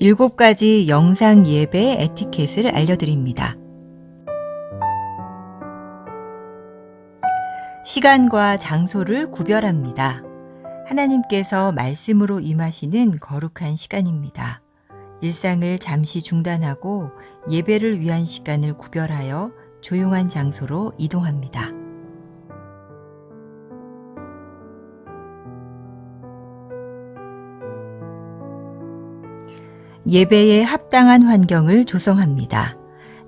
7가지 영상 예배 에티켓을 알려드립니다. 시간과 장소를 구별합니다. 하나님께서 말씀으로 임하시는 거룩한 시간입니다. 일상을 잠시 중단하고 예배를 위한 시간을 구별하여 조용한 장소로 이동합니다. 예배에 합당한 환경을 조성합니다.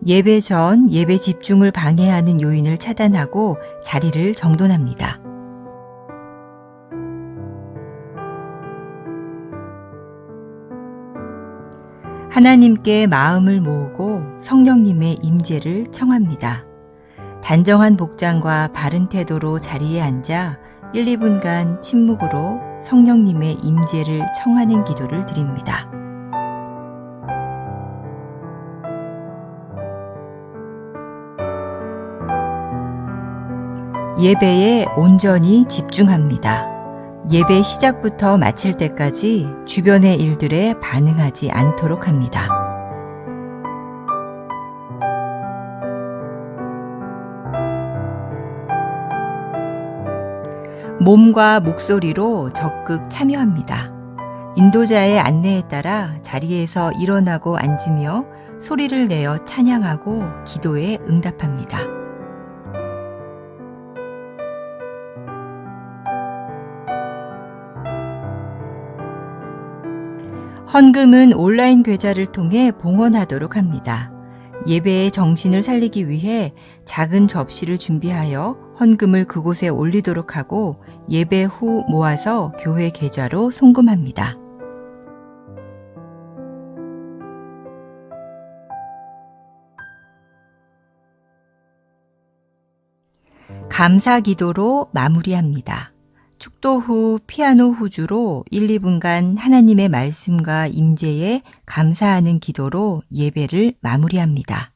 예배 전 예배 집중을 방해하는 요인을 차단하고 자리를 정돈합니다. 하나님께 마음을 모으고 성령님의 임재를 청합니다. 단정한 복장과 바른 태도로 자리에 앉아 1, 2분간 침묵으로 성령님의 임재를 청하는 기도를 드립니다. 예배에 온전히 집중합니다. 예배 시작부터 마칠 때까지 주변의 일들에 반응하지 않도록 합니다. 몸과 목소리로 적극 참여합니다. 인도자의 안내에 따라 자리에서 일어나고 앉으며 소리를 내어 찬양하고 기도에 응답합니다. 헌금은 온라인 계좌를 통해 봉헌하도록 합니다. 예배의 정신을 살리기 위해 작은 접시를 준비하여 헌금을 그곳에 올리도록 하고 예배 후 모아서 교회 계좌로 송금합니다. 감사 기도로 마무리합니다. 축도 후 피아노 후주로 1, 2분간 하나님의 말씀과 임재에 감사하는 기도로 예배를 마무리합니다.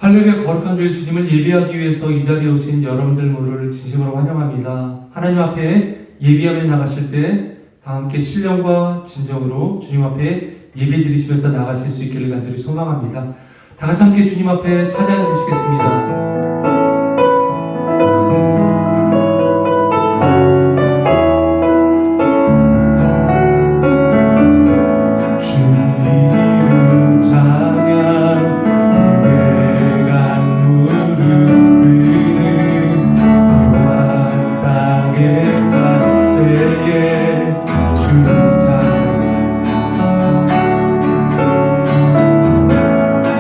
할렐루야. 거룩한 주일 주님을 예배하기 위해서 이 자리에 오신 여러분들 모두를 진심으로 환영합니다. 하나님 앞에 예배하며 나가실 때 다 함께 신령과 진정으로 주님 앞에 예배 드리시면서 나가실 수 있기를 간절히 소망합니다. 다 같이 함께 주님 앞에 찬양 드리시겠습니다.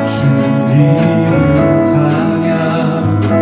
주님 찬양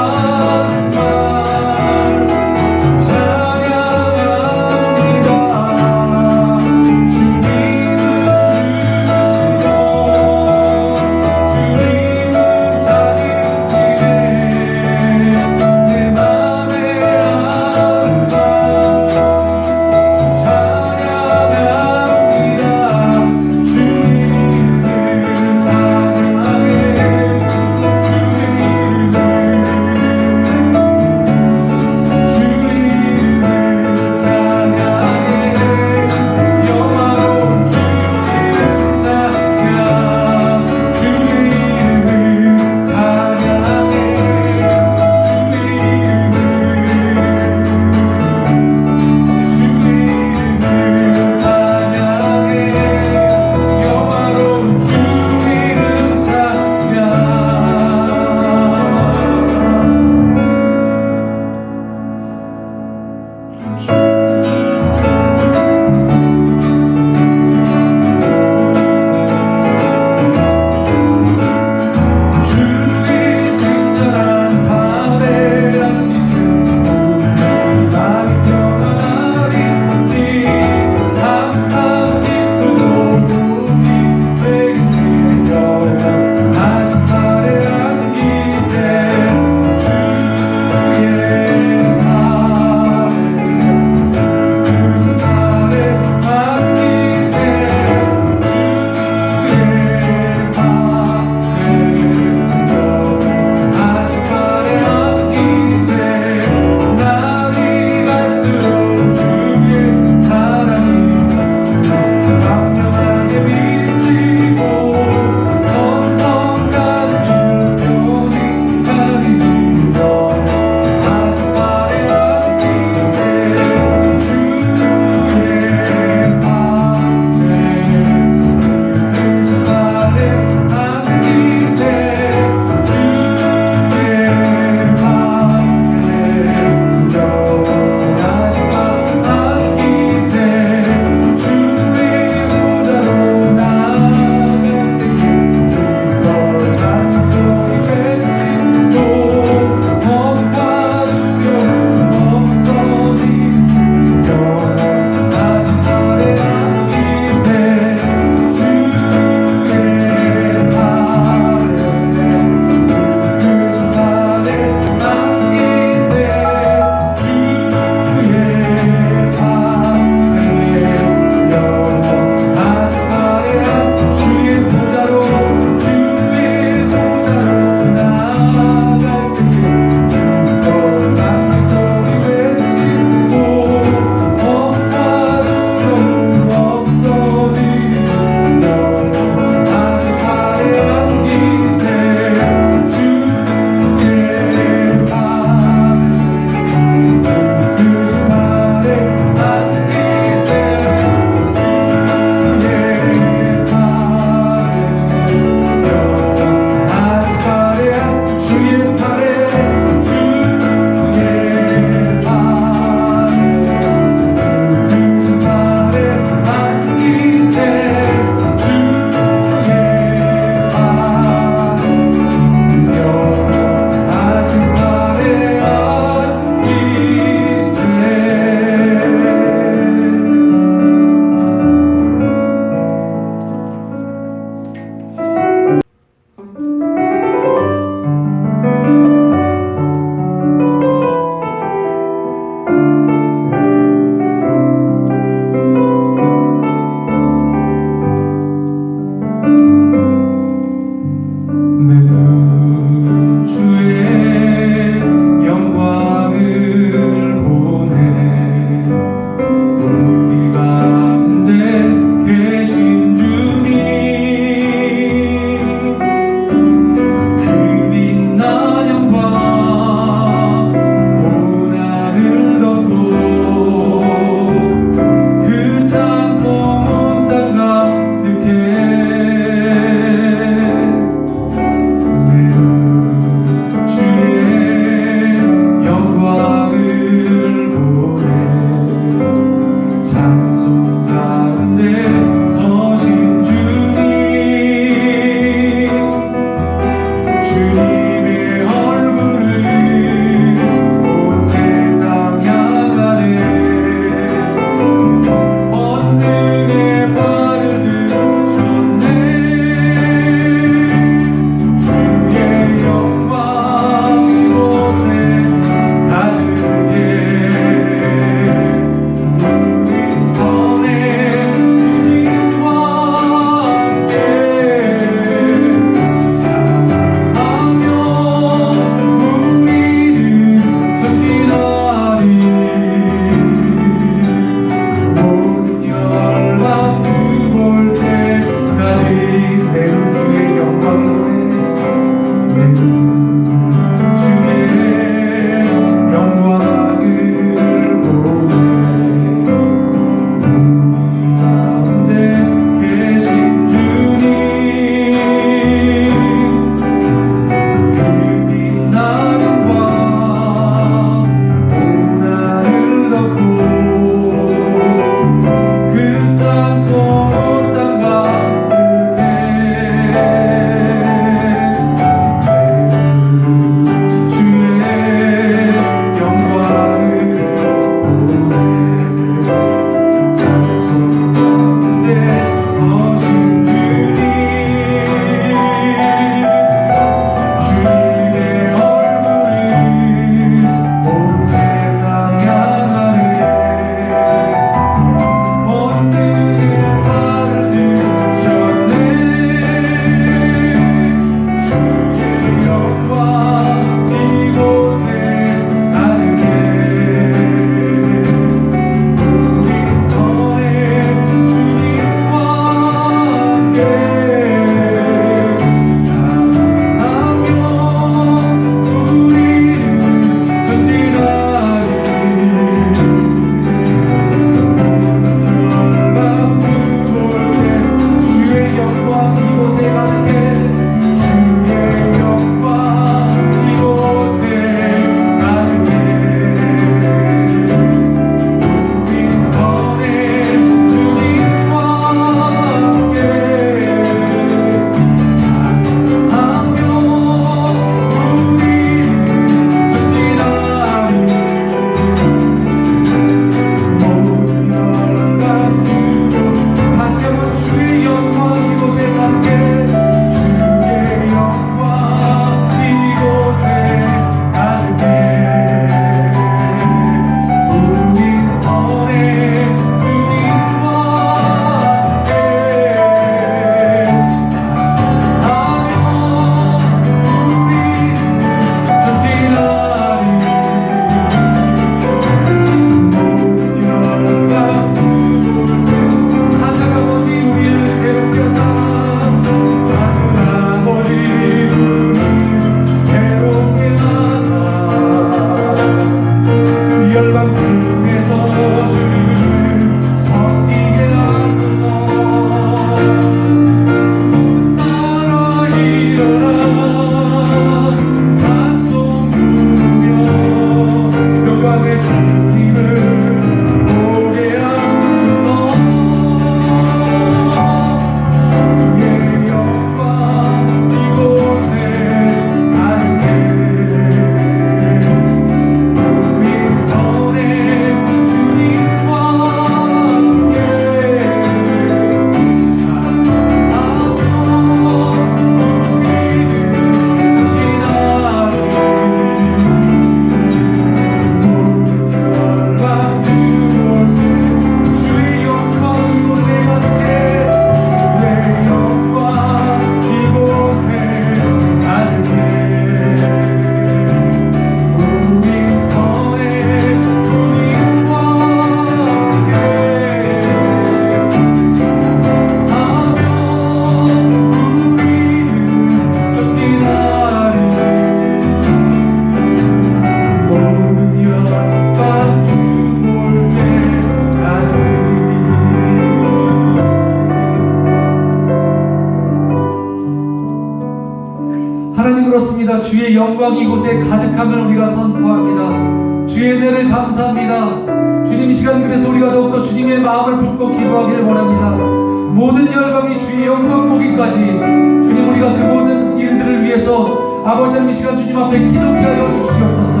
우리가 주의 영광이 이곳에 가득함을 우리가 선포합니다. 주의 은혜를 감사합니다. 주님, 이 시간 그래서 우리가 더욱더 주님의 마음을 품고 기도하기를 원합니다. 모든 열방이 주의 영광 보기까지 주님, 우리가 그 모든 일들을 위해서 아버지 하나님 이 시간 주님 앞에 기도케 하여 주시옵소서.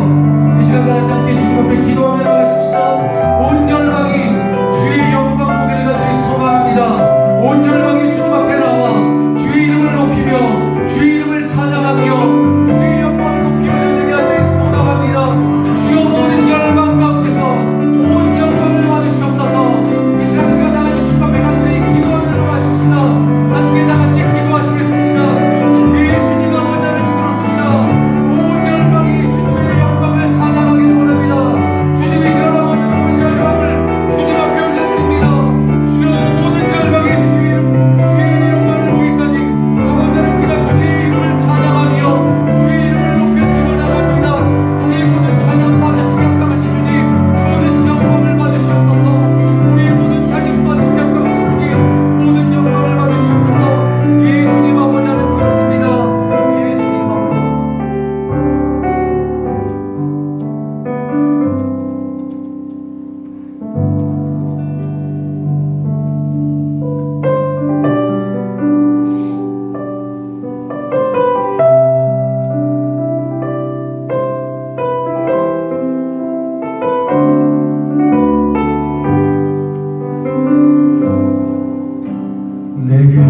이 시간 다 같이 함께 주님 앞에 기도하며 나가십시다. 온 열방이 주의 영광 보기를 간절히 소망합니다. 온 열방이 주님 앞에 나와 주의 이름을 높이며 주의 이름을 찬양하며 주의 영광을 높이 올려드리게 하여 소망합니다. 주여, 모든 열방 가운데서 온 영광을 받으시옵소서. 이 시간 우리가 다 같이 주님 앞에 간절히 기도하며 나가십시다. 함께 다 같이 기도하시겠습니다. 예, 주님 아버지 하나님 그렇습니다. 온 열방이 주님의 영광을 찬양하기를 원합니다. 주님이 전하는 온 열방을 주님 앞에 올려드립니다. 주여, 모든 열방이 주의 영광을 보기까지 아버지 하나님 우리가 주의 이름을 찬양하며 주의 이름을 높여드리며 나갑니다. 우리의 모든 찬양 받으시기 합당하신 주님, 모든 영광을 받으시옵소서. 우리의 모든 찬양 받으시기 합당하신 주님, 모든 영광을 받으시옵소서. 예, 주님 아버지 하나님 그렇습니다. 예, 주님 아버지 하나님.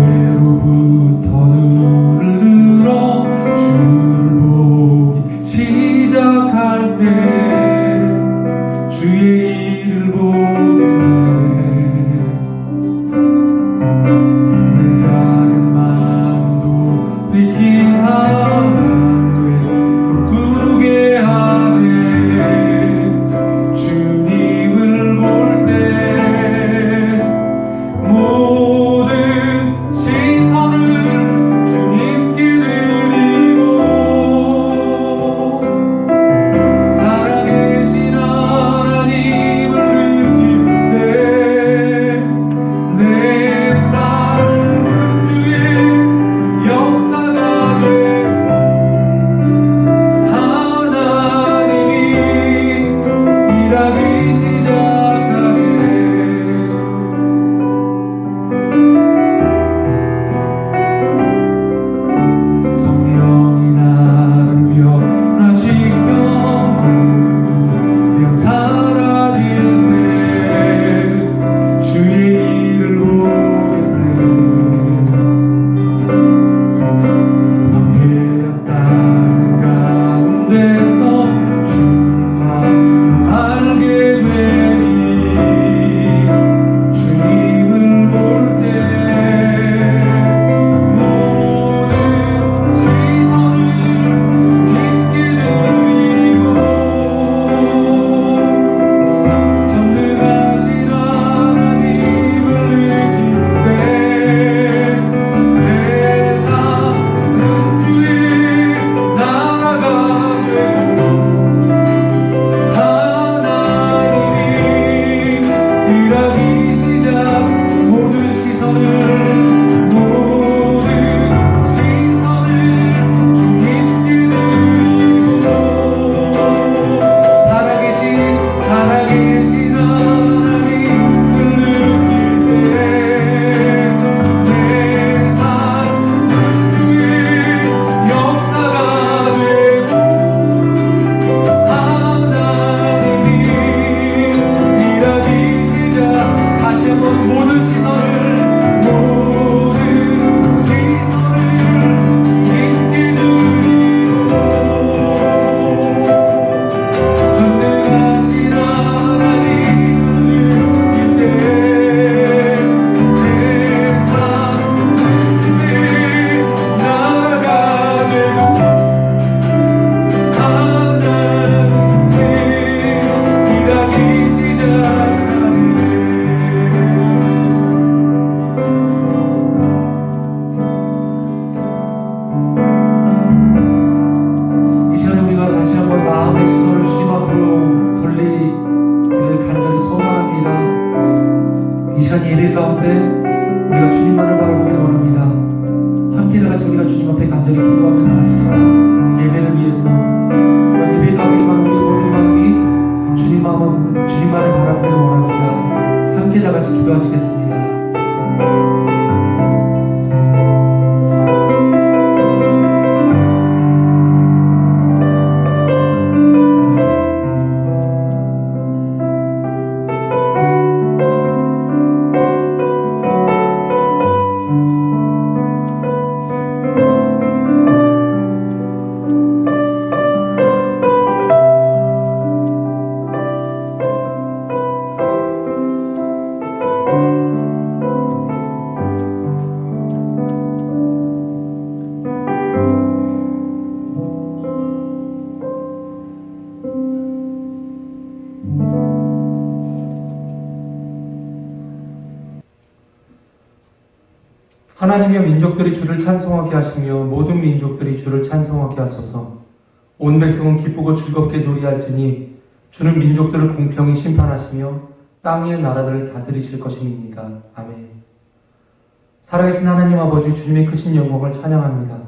내게로부터 눈을 들어 주를 보기 시작할 때 주의 일을 보겠네. 내 작은 마음도 비키사 하늘에 꿈꾸게 하네. 주님을 볼 때 모든 시선을 주님께 드리고 살아계신 하나님을 느낄 때 내 삶은 주의 역사가 되고 하나님이 일하기 시작하네. 성령이 나를 변화시켜 모든 두려움 사라질 때 주의 일을 보겠네. 멍해였다는 가운데서 주님 마음을 알게 되니 주님을 볼 때 모든 시선을 주님께 드리고 전능하신 하나님을 느낄 때 세상은 주의 나라가 되고 하나님이 일하기 시작. 모든 시선을 주님께 드리고 살아계신 하나님을 느낄 때 내 삶은 주의 역사가 되고 하나님이 일하기 시작. 다시 한번 모든 시선을 주님께 드리고 전능하신 하나님을 느낄 때 세상은 주의 나라가 되고 하나님이 일하기 시작하네. 이 시간에 우리가 다시 한번 마음의 시선을 주님 앞으로 돌리기를 간절히 소망합니다. 이 시간 예배 가운데 우리가 주님만을 바라보기를 원합니다. 함께 다 같이 우리가 주님 앞에 간절히 기도하며 나가십시다. 예배를 위해서 예배 가기 위한 우리 모든 마음이 주님만을 바라보기를 원합니다. 함께 다 같이 기도하시겠습니다. 하나님이여 민족들이 주를 찬송하게 하시며 모든 민족들이 주를 찬송하게 하소서. 온 백성은 기쁘고 즐겁게 노래할지니 주는 민족들을 공평히 심판하시며 땅 위의 나라들을 다스리실 것임이니이다. 아멘. 살아계신 하나님 아버지 주님의 크신 영광을 찬양합니다.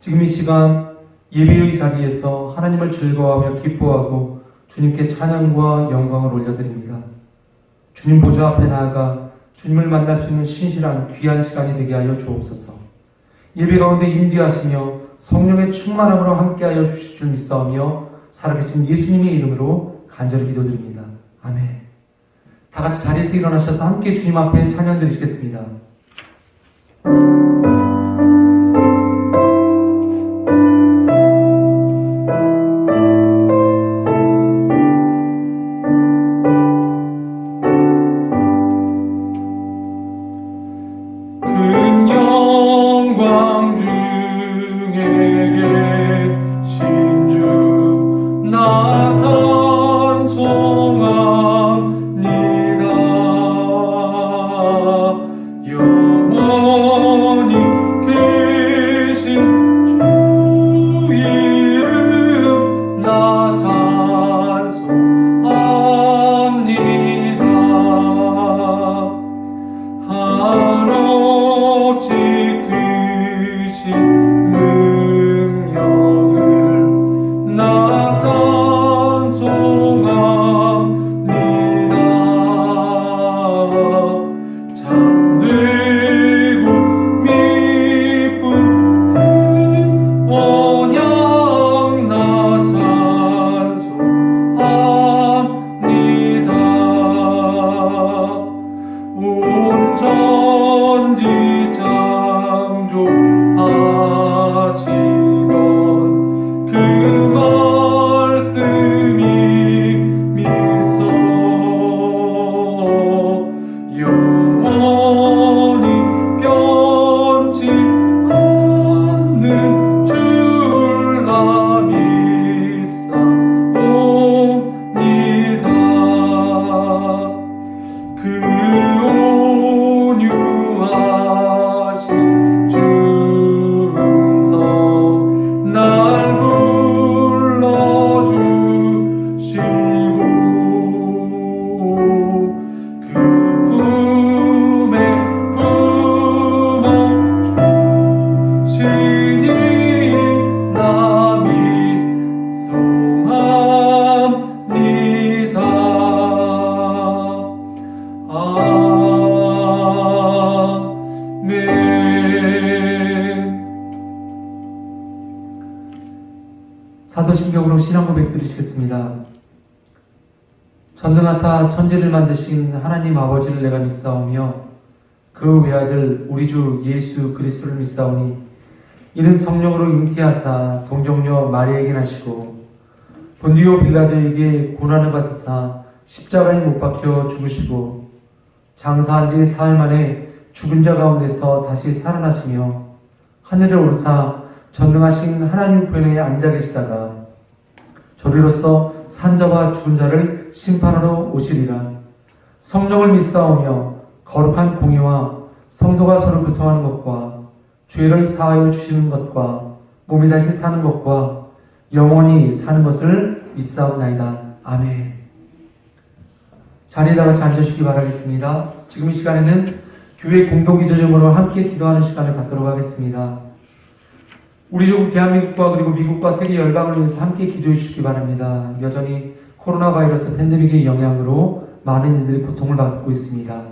지금 이 시간 예배의 자리에서 하나님을 즐거워하며 기뻐하고 주님께 찬양과 영광을 올려드립니다. 주님 보좌 앞에 나아가 주님을 만날 수 있는 신실한 귀한 시간이 되게 하여 주옵소서. 예배 가운데 임재하시며 성령의 충만함으로 함께하여 주실 줄 믿사오며 살아계신 예수님의 이름으로 간절히 기도드립니다. 아멘. 다 같이 자리에서 일어나셔서 함께 주님 앞에 찬양 드리시겠습니다. 사도신경으로 신앙 고백 드리시겠습니다. 전능하사 천지를 만드신 하나님 아버지를 내가 믿사오며 그 외아들 우리 주 예수 그리스도를 믿사오니 이는 성령으로 잉태하사 동정녀 마리아에게 나시고 본디오 빌라도에게 고난을 받으사 십자가에 못 박혀 죽으시고 장사한 지 사흘 만에 죽은 자 가운데서 다시 살아나시며 하늘에 오르사 전능하신 하나님 우편에 앉아 계시다가 저리로서 산자와 죽은 자를 심판하러 오시리라. 성령을 믿사오며 거룩한 공의와 성도가 서로 교통하는 것과 죄를 사하여 주시는 것과 몸이 다시 사는 것과 영원히 사는 것을 믿사옵나이다. 아멘. 자리에다가 앉으시기 바라겠습니다. 지금 이 시간에는 교회 공동기도점으로 함께 기도하는 시간을 갖도록 하겠습니다. 우리 조국 대한민국과 그리고 미국과 세계 열방을 위해서 함께 기도해 주시기 바랍니다. 여전히 코로나 바이러스 팬데믹의 영향으로 많은 이들이 고통을 받고 있습니다.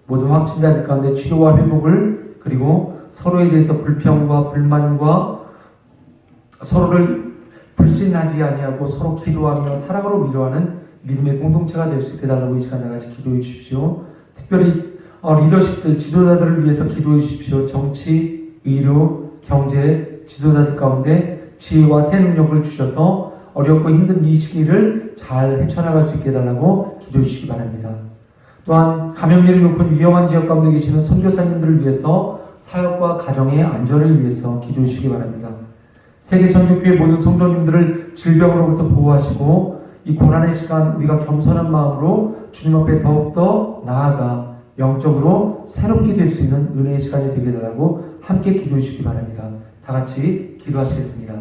모든 확진자들 가운데 치료와 회복을, 그리고 서로에 대해서 불평과 불만과 서로를 불신하지 아니하고 서로 기도하며 사랑으로 위로하는 믿음의 공동체가 될 수 있게 달라고 이 시간 나같이 기도해 주십시오. 특별히 리더십들, 지도자들을 위해서 기도해 주십시오. 정치, 의료, 경제, 지도자들 가운데 지혜와 새 능력을 주셔서 어렵고 힘든 이 시기를 잘 헤쳐나갈 수 있게 해달라고 기도해 주시기 바랍니다. 또한 감염률이 높은 위험한 지역 가운데 계시는 선교사님들을 위해서 사역과 가정의 안전을 위해서 기도해 주시기 바랍니다. 세계 선교교회 모든 성도님들을 질병으로부터 보호하시고 이 고난의 시간 우리가 겸손한 마음으로 주님 앞에 더욱더 나아가 영적으로 새롭게 될 수 있는 은혜의 시간이 되게 해달라고 함께 기도해 주시기 바랍니다. 다 같이 기도하시겠습니다.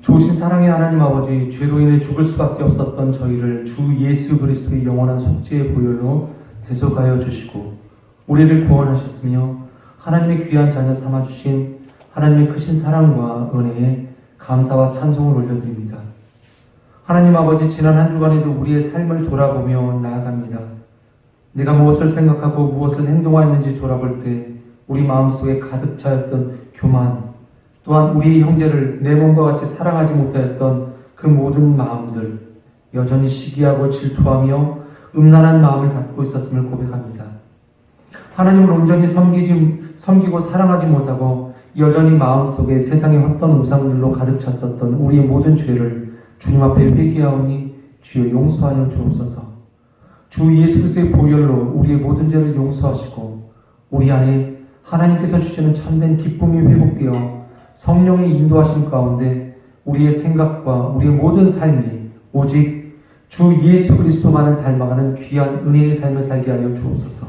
좋으신 사랑의 하나님 아버지, 죄로 인해 죽을 수밖에 없었던 저희를 주 예수 그리스도의 영원한 속죄의 보혈로 대속하여 주시고 우리를 구원하셨으며 하나님의 귀한 자녀 삼아주신 하나님의 크신 사랑과 은혜에 감사와 찬송을 올려드립니다. 하나님 아버지, 지난 한 주간에도 우리의 삶을 돌아보며 나아갑니다. 내가 무엇을 생각하고 무엇을 행동하였는지 돌아볼 때 우리 마음속에 가득 차였던 교만, 또한 우리 형제를 내 몸과 같이 사랑하지 못하였던 그 모든 마음들, 여전히 시기하고 질투하며 음란한 마음을 갖고 있었음을 고백합니다. 하나님을 온전히 섬기고 사랑하지 못하고 여전히 마음속에 세상의 헛된 우상들로 가득 찼었던 우리의 모든 죄를 주님 앞에 회개하오니 주여 용서하여 주옵소서. 주 예수 그리스도의 보혈로 우리의 모든 죄를 용서하시고 우리 안에 하나님께서 주시는 참된 기쁨이 회복되어 성령의 인도하심 가운데 우리의 생각과 우리의 모든 삶이 오직 주 예수 그리스도만을 닮아가는 귀한 은혜의 삶을 살게 하여 주옵소서.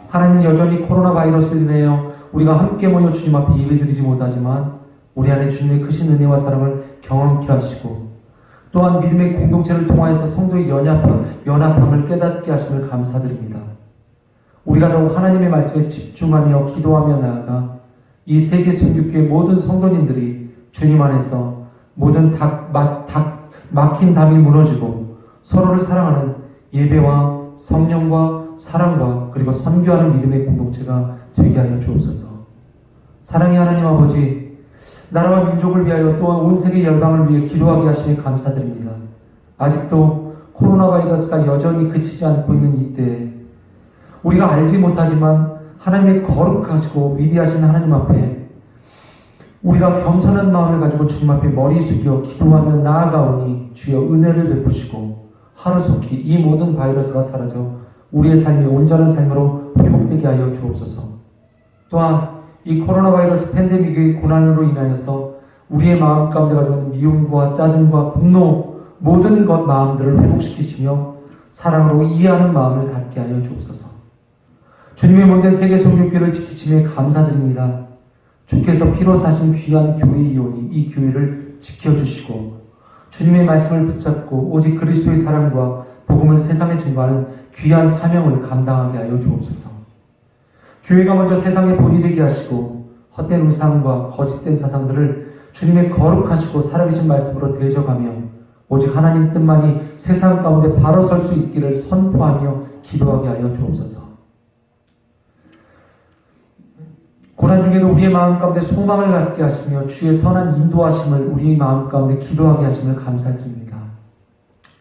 하나님, 여전히 코로나 바이러스로 인하여 우리가 함께 모여 주님 앞에 예배드리지 못하지만 우리 안에 주님의 크신 은혜와 사랑을 경험케 하시고 또한 믿음의 공동체를 통하여서 성도의 연합함을 깨닫게 하심을 감사드립니다. 우리가 더욱 하나님의 말씀에 집중하며 기도하며 나아가 이 세계 선교교회 모든 성도님들이 주님 안에서 모든 막힌 담이 무너지고 서로를 사랑하는 예배와 성령과 사랑과 그리고 선교하는 믿음의 공동체가 되게 하여 주옵소서. 사랑의 하나님 아버지, 나라와 민족을 위하여 또한 온 세계 열방을 위해 기도하게 하심에 감사드립니다. 아직도 코로나 바이러스가 여전히 그치지 않고 있는 이때에 우리가 알지 못하지만 하나님의 거룩하시고 위대하신 하나님 앞에 우리가 겸손한 마음을 가지고 주님 앞에 머리 숙여 기도하며 나아가오니 주여 은혜를 베푸시고 하루속히 이 모든 바이러스가 사라져 우리의 삶이 온전한 삶으로 회복되게 하여 주옵소서. 또한 이 코로나 바이러스 팬데믹의 고난으로 인하여서 우리의 마음 가운데 가지고 있는 미움과 짜증과 분노 모든 것 마음들을 회복시키시며 사랑으로 이해하는 마음을 갖게 하여 주옵소서. 주님의 몸된 세계 선교교회를 지키심에 감사드립니다. 주께서 피로 사신 귀한 교회이오니 이 교회를 지켜주시고 주님의 말씀을 붙잡고 오직 그리스도의 사랑과 복음을 세상에 증거하는 귀한 사명을 감당하게 하여 주옵소서. 교회가 먼저 세상의 본이 되게 하시고 헛된 우상과 거짓된 사상들을 주님의 거룩하시고 살아계신 말씀으로 대적하며 오직 하나님 뜻만이 세상 가운데 바로 설 수 있기를 선포하며 기도하게 하여 주옵소서. 고난 중에도 우리의 마음 가운데 소망을 갖게 하시며 주의 선한 인도하심을 우리의 마음 가운데 기도하게 하심을 감사드립니다.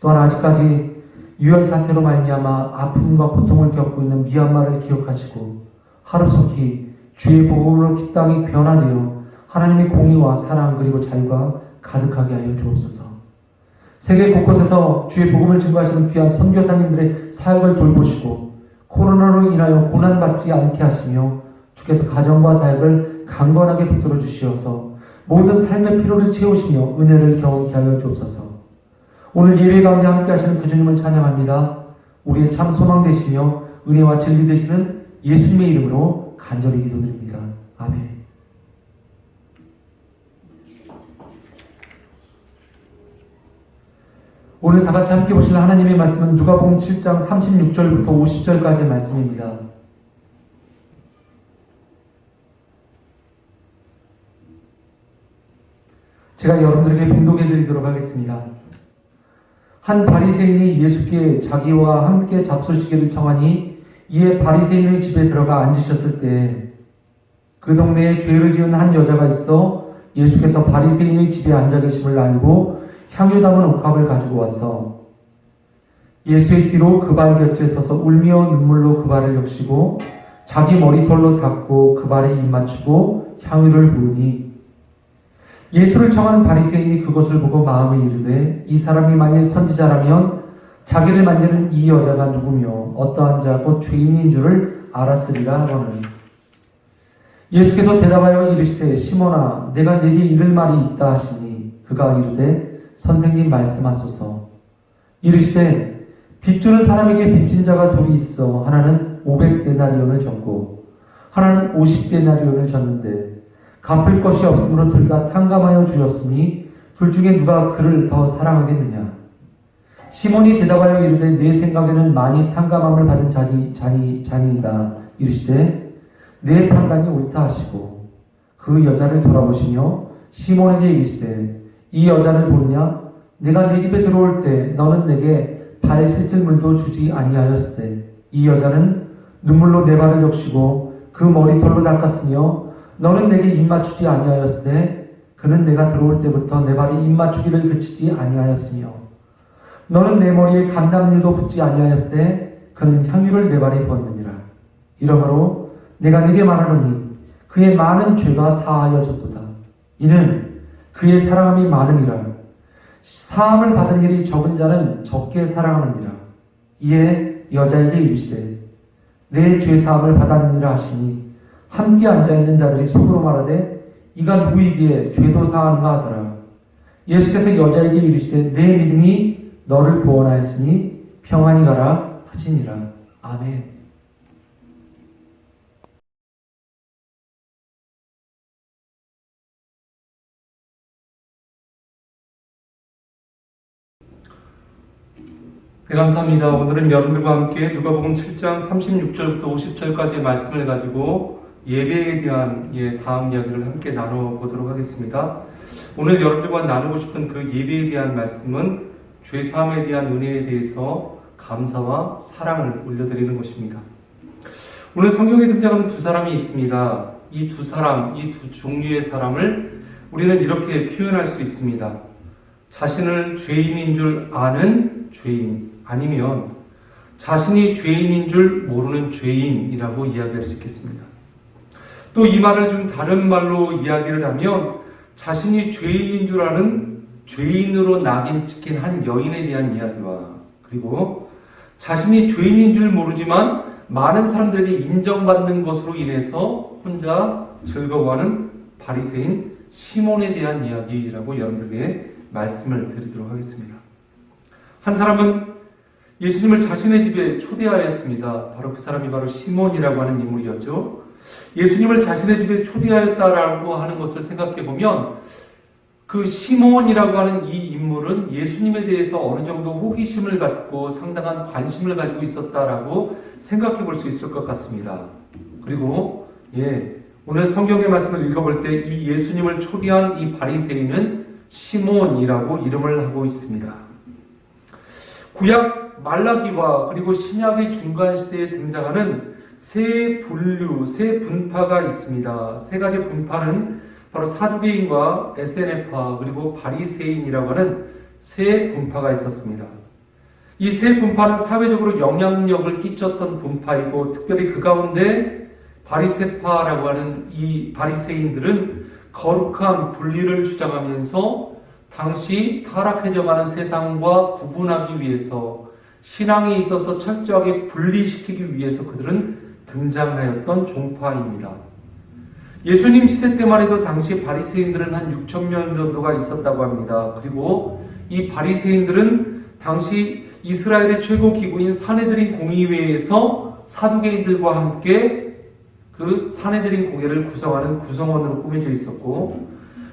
또한 아직까지 유혈 사태로 말미암아 아픔과 고통을 겪고 있는 미얀마를 기억하시고 하루속히 주의 복음으로 이 땅이 변화되어 하나님의 공의와 사랑 그리고 자유가 가득하게 하여 주옵소서. 세계 곳곳에서 주의 복음을 증거하시는 귀한 선교사님들의 사역을 돌보시고 코로나로 인하여 고난받지 않게 하시며 주께서 가정과 사역을 강건하게 붙들어 주시어서 모든 삶의 피로를 채우시며 은혜를 경험케 하여 주옵소서. 오늘 예배 가운데 함께 하시는 그 주님을 찬양합니다. 우리의 참 소망 되시며 은혜와 진리 되시는 예수님의 이름으로 간절히 기도드립니다. 아멘. 오늘 다 같이 함께 보실 하나님의 말씀은 누가복음 7장 36절부터 50절까지의 말씀입니다. 제가 여러분들에게 봉독해 드리도록 하겠습니다. 한 바리새인이 예수께 자기와 함께 잡수시기를 청하니 이에 바리새인의 집에 들어가 앉으셨을 때 그 동네에 죄를 지은 한 여자가 있어 예수께서 바리새인의 집에 앉아 계심을 알고 향유 담은 옥합을 가지고 와서 예수의 뒤로 그 발 곁에 서서 울며 눈물로 그 발을 적시고 자기 머리털로 닦고 그 발에 입 맞추고 향유를 부으니 예수를 청한 바리새인이 그것을 보고 마음에 이르되 이 사람이 만일 선지자라면 자기를 만지는 이 여자가 누구며 어떠한 자 곧 죄인인 줄을 알았으리라 하거늘. 예수께서 대답하여 이르시되 시몬아 내가 네게 이를 말이 있다 하시니 그가 이르되 선생님 말씀하소서. 이르시되 빚주는 사람에게 빚진 자가 둘이 있어 하나는 500데나리온을 졌고 하나는 50데나리온을 졌는데 갚을 것이 없으므로 둘 다 탕감하여 주었으니 둘 중에 누가 그를 더 사랑하겠느냐. 시몬이 대답하여 이르되 내 생각에는 많이 탕감함을 받은 자니이다. 이르시되 내 판단이 옳다 하시고 그 여자를 돌아보시며 시몬에게 이르시되 이 여자를 보느냐. 내가 네 집에 들어올 때 너는 내게 발 씻을 물도 주지 아니하였으되 이 여자는 눈물로 내 발을 적시고 그 머리털로 닦았으며 너는 내게 입 맞추지 아니하였으되 그는 내가 들어올 때부터 내 발에 입 맞추기를 그치지 아니하였으며 너는 내 머리에 감람류도 붓지 아니하였으되 그는 향유를 내 발에 부었느니라. 이러므로 내가 네게 말하노니 그의 많은 죄가 사하여졌도다. 이는 그의 사랑함이 많음이라. 사함을 받은 일이 적은 자는 적게 사랑하느니라. 이에 여자에게 이르시되 내 죄 사함을 받았느니라 하시니 함께 앉아있는 자들이 속으로 말하되 이가 누구이기에 죄도 사하는가 하더라. 예수께서 여자에게 이르시되 내 믿음이 너를 구원하였으니 평안히 가라 하시니라. 아멘. 네, 감사합니다. 오늘은 여러분들과 함께 누가복음 7장 36절부터 50절까지의 말씀을 가지고 예배에 대한 다음 이야기를 함께 나눠보도록 하겠습니다. 오늘 여러분들과 나누고 싶은 그 예배에 대한 말씀은 죄사함에 대한 은혜에 대해서 감사와 사랑을 올려드리는 것입니다. 오늘 성경에 등장하는 두 사람이 있습니다. 이 두 사람, 이 두 종류의 사람을 우리는 이렇게 표현할 수 있습니다. 자신을 죄인인 줄 아는 죄인, 아니면 자신이 죄인인 줄 모르는 죄인이라고 이야기할 수 있겠습니다. 또 이 말을 좀 다른 말로 이야기를 하면 자신이 죄인인 줄 아는 죄인으로 낙인 찍힌 한 여인에 대한 이야기와, 그리고 자신이 죄인인 줄 모르지만 많은 사람들에게 인정받는 것으로 인해서 혼자 즐거워하는 바리새인 시몬에 대한 이야기라고 여러분들에게 말씀을 드리도록 하겠습니다. 한 사람은 예수님을 자신의 집에 초대하였습니다. 바로 그 사람이 바로 시몬이라고 하는 인물이었죠. 예수님을 자신의 집에 초대하였다라고 하는 것을 생각해 보면 그 시몬이라고 하는 이 인물은 예수님에 대해서 어느 정도 호기심을 갖고 상당한 관심을 가지고 있었다라고 생각해 볼 수 있을 것 같습니다. 그리고 오늘 성경의 말씀을 읽어볼 때 이 예수님을 초대한 이 바리새인은 시몬이라고 이름을 하고 있습니다. 구약 말라기와 그리고 신약의 중간 시대에 등장하는 세 분류, 세 분파가 있습니다. 세 가지 분파는 바로 사두개인과 에세네파 그리고 바리새인이라고 하는 세 분파가 있었습니다. 이 세 분파는 사회적으로 영향력을 끼쳤던 분파이고, 특별히 그 가운데 바리새파라고 하는 이 바리새인들은 거룩한 분리를 주장하면서 당시 타락해져가는 세상과 구분하기 위해서, 신앙에 있어서 철저하게 분리시키기 위해서 그들은 등장하였던 종파입니다. 예수님 시대 때만 해도 당시 바리새인들은 한 6천 명 정도가 있었다고 합니다. 그리고 이 바리새인들은 당시 이스라엘의 최고 기구인 산헤드린 공의회에서 사두개인들과 함께 그 산헤드린 공회를 구성하는 구성원으로 꾸며져 있었고,